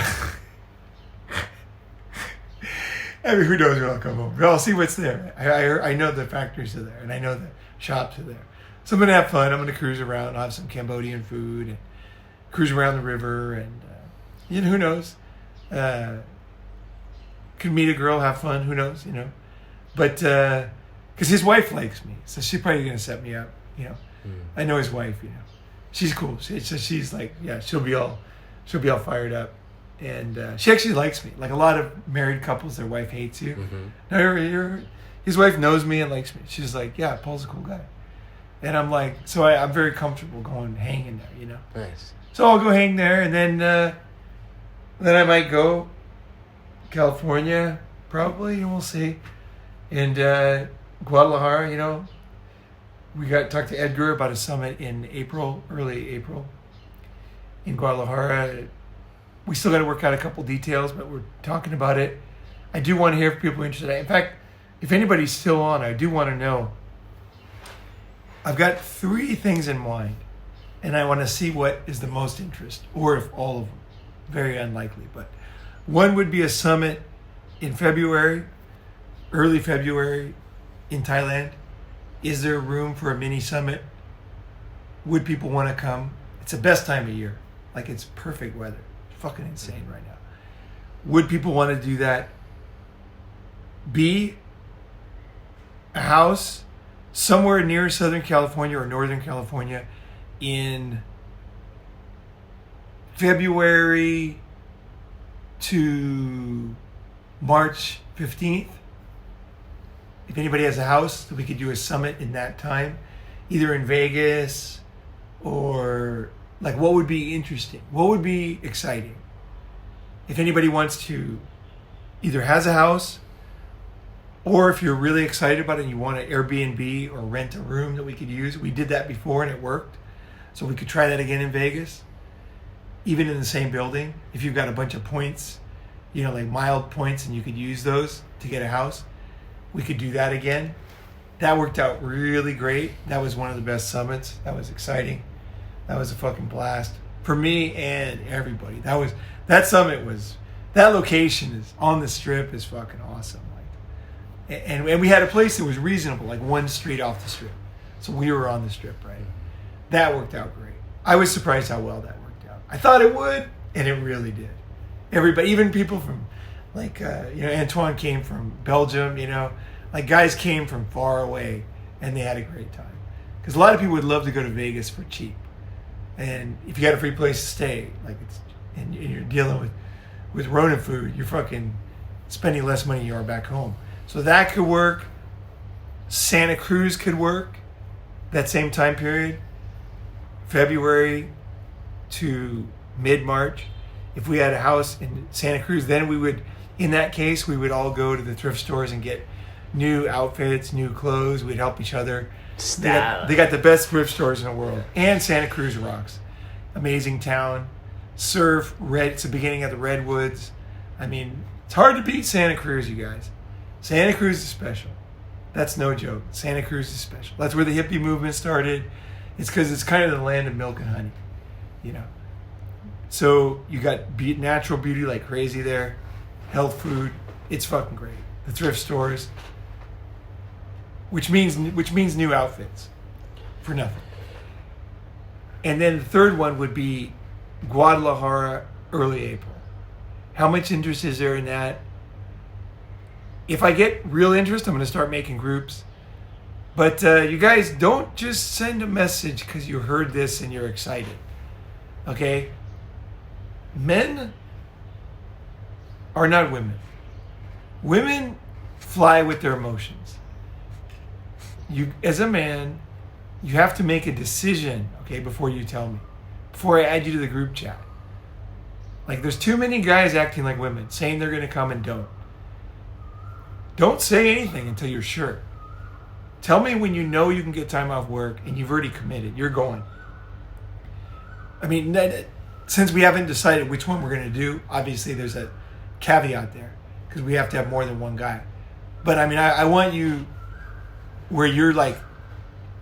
I mean, who knows where I'll come home? But I'll see what's there. I know the factories are there, and I know the shops are there. So I'm gonna have fun. I'm gonna cruise around. I'll have some Cambodian food and cruise around the river, and who knows? Could meet a girl, have fun. Who knows? But because his wife likes me, so she's probably gonna set me up. I know his wife. She's cool. She's like, she'll be all fired up, and she actually likes me. Like a lot of married couples, their wife hates you. Mm-hmm. No, his wife knows me and likes me. She's like, Paul's a cool guy. And I'm like, so I'm very comfortable going hanging there, you know. Nice. So I'll go hang there, and then I might go California, probably, and we'll see. And Guadalajara, you know, we got talked to Edgar about a summit in April, early April, in Guadalajara. We still got to work out a couple details, but we're talking about it. I do want to hear if people are interested. In fact, if anybody's still on, I do want to know. I've got 3 things in mind, and I want to see what is the most interest, or if all of them. Very unlikely, but one would be a summit in February, early February, in Thailand. Is there room for a mini summit? Would people want to come? It's the best time of year. Like, it's perfect weather. It's fucking insane right now. Would people want to do that? B, a house somewhere near Southern California or Northern California in February to March 15th. If anybody has a house, we could do a summit in that time, either in Vegas or like, what would be interesting? What would be exciting? If anybody wants to, either has a house, or if you're really excited about it and you want to Airbnb or rent a room that we could use. We did that before and it worked. So we could try that again in Vegas, even in the same building. If you've got a bunch of points, you know, like mild points, and you could use those to get a house, we could do that again. That worked out really great. That was one of the best summits. That was exciting. That was a fucking blast for me and everybody. That location is on the strip is fucking awesome. Like, and we had a place that was reasonable, like 1 street off the strip. So we were on the strip, right? That worked out great. I was surprised how well that worked out. I thought it would, and it really did. Everybody, even people from, like, you know, Antoine came from Belgium, you know, like guys came from far away, and they had a great time. Because a lot of people would love to go to Vegas for cheap. And if you got a free place to stay, like and you're dealing with Ronin food, you're fucking spending less money than you are back home. So that could work. Santa Cruz could work. That same time period, February to mid-March. If we had a house in Santa Cruz, then we would, in that case, we would all go to the thrift stores and get new outfits, new clothes. We'd help each other. They got the best thrift stores in the world. And Santa Cruz rocks. Amazing town. Surf, it's the beginning of the Redwoods. I mean, it's hard to beat Santa Cruz, you guys. Santa Cruz is special. That's no joke. Santa Cruz is special. That's where the hippie movement started. It's because it's kind of the land of milk and honey, you know. So you got natural beauty like crazy there. Health food. It's fucking great. The thrift stores. Which means new outfits for nothing. And then the third one would be Guadalajara, early April. How much interest is there in that? If I get real interest, I'm going to start making groups. But you guys, don't just send a message because you heard this and you're excited. Okay? Men are not women. Women fly with their emotions. You, as a man, you have to make a decision, okay, before you tell me. Before I add you to the group chat. Like, there's too many guys acting like women, saying they're going to come and don't. Don't say anything until you're sure. Tell me when you know you can get time off work and you've already committed. You're going. I mean, since we haven't decided which one we're going to do, obviously there's a caveat there because we have to have more than one guy. But I mean, I want you where you're like,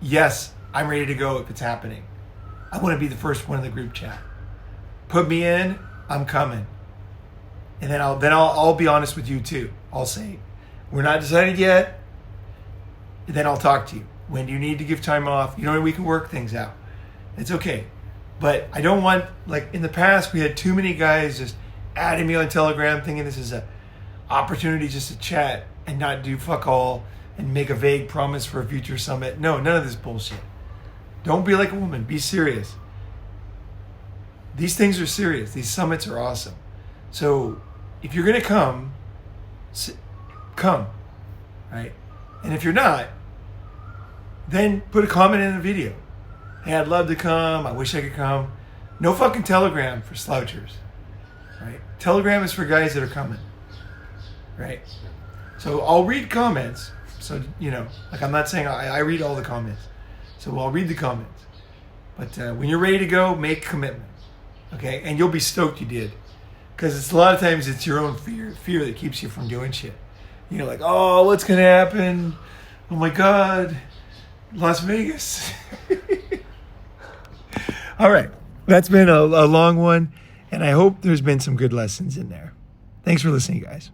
yes, I'm ready to go if it's happening. I want to be the first one in the group chat. Put me in, I'm coming. And then I'll be honest with you too. I'll say, we're not decided yet. And then I'll talk to you. When do you need to give time off? You know, we can work things out. It's okay. But I don't want, like in the past, we had too many guys just adding me on Telegram thinking this is an opportunity just to chat and not do fuck all and make a vague promise for a future summit. No, none of this bullshit. Don't be like a woman. Be serious. These things are serious. These summits are awesome. So if you're going to come, right? And if you're not, then put a comment in the video. Hey, I'd love to come. I wish I could come. No fucking Telegram for slouchers, right? Telegram is for guys that are coming, right? So I'll read comments. So, like I'm not saying I read all the comments. So I'll read the comments. But when you're ready to go, make a commitment, okay? And you'll be stoked you did. Because it's a lot of times it's your own fear that keeps you from doing shit. Like, oh, what's going to happen? Oh my God, Las Vegas. All right. That's been a long one. And I hope there's been some good lessons in there. Thanks for listening, guys.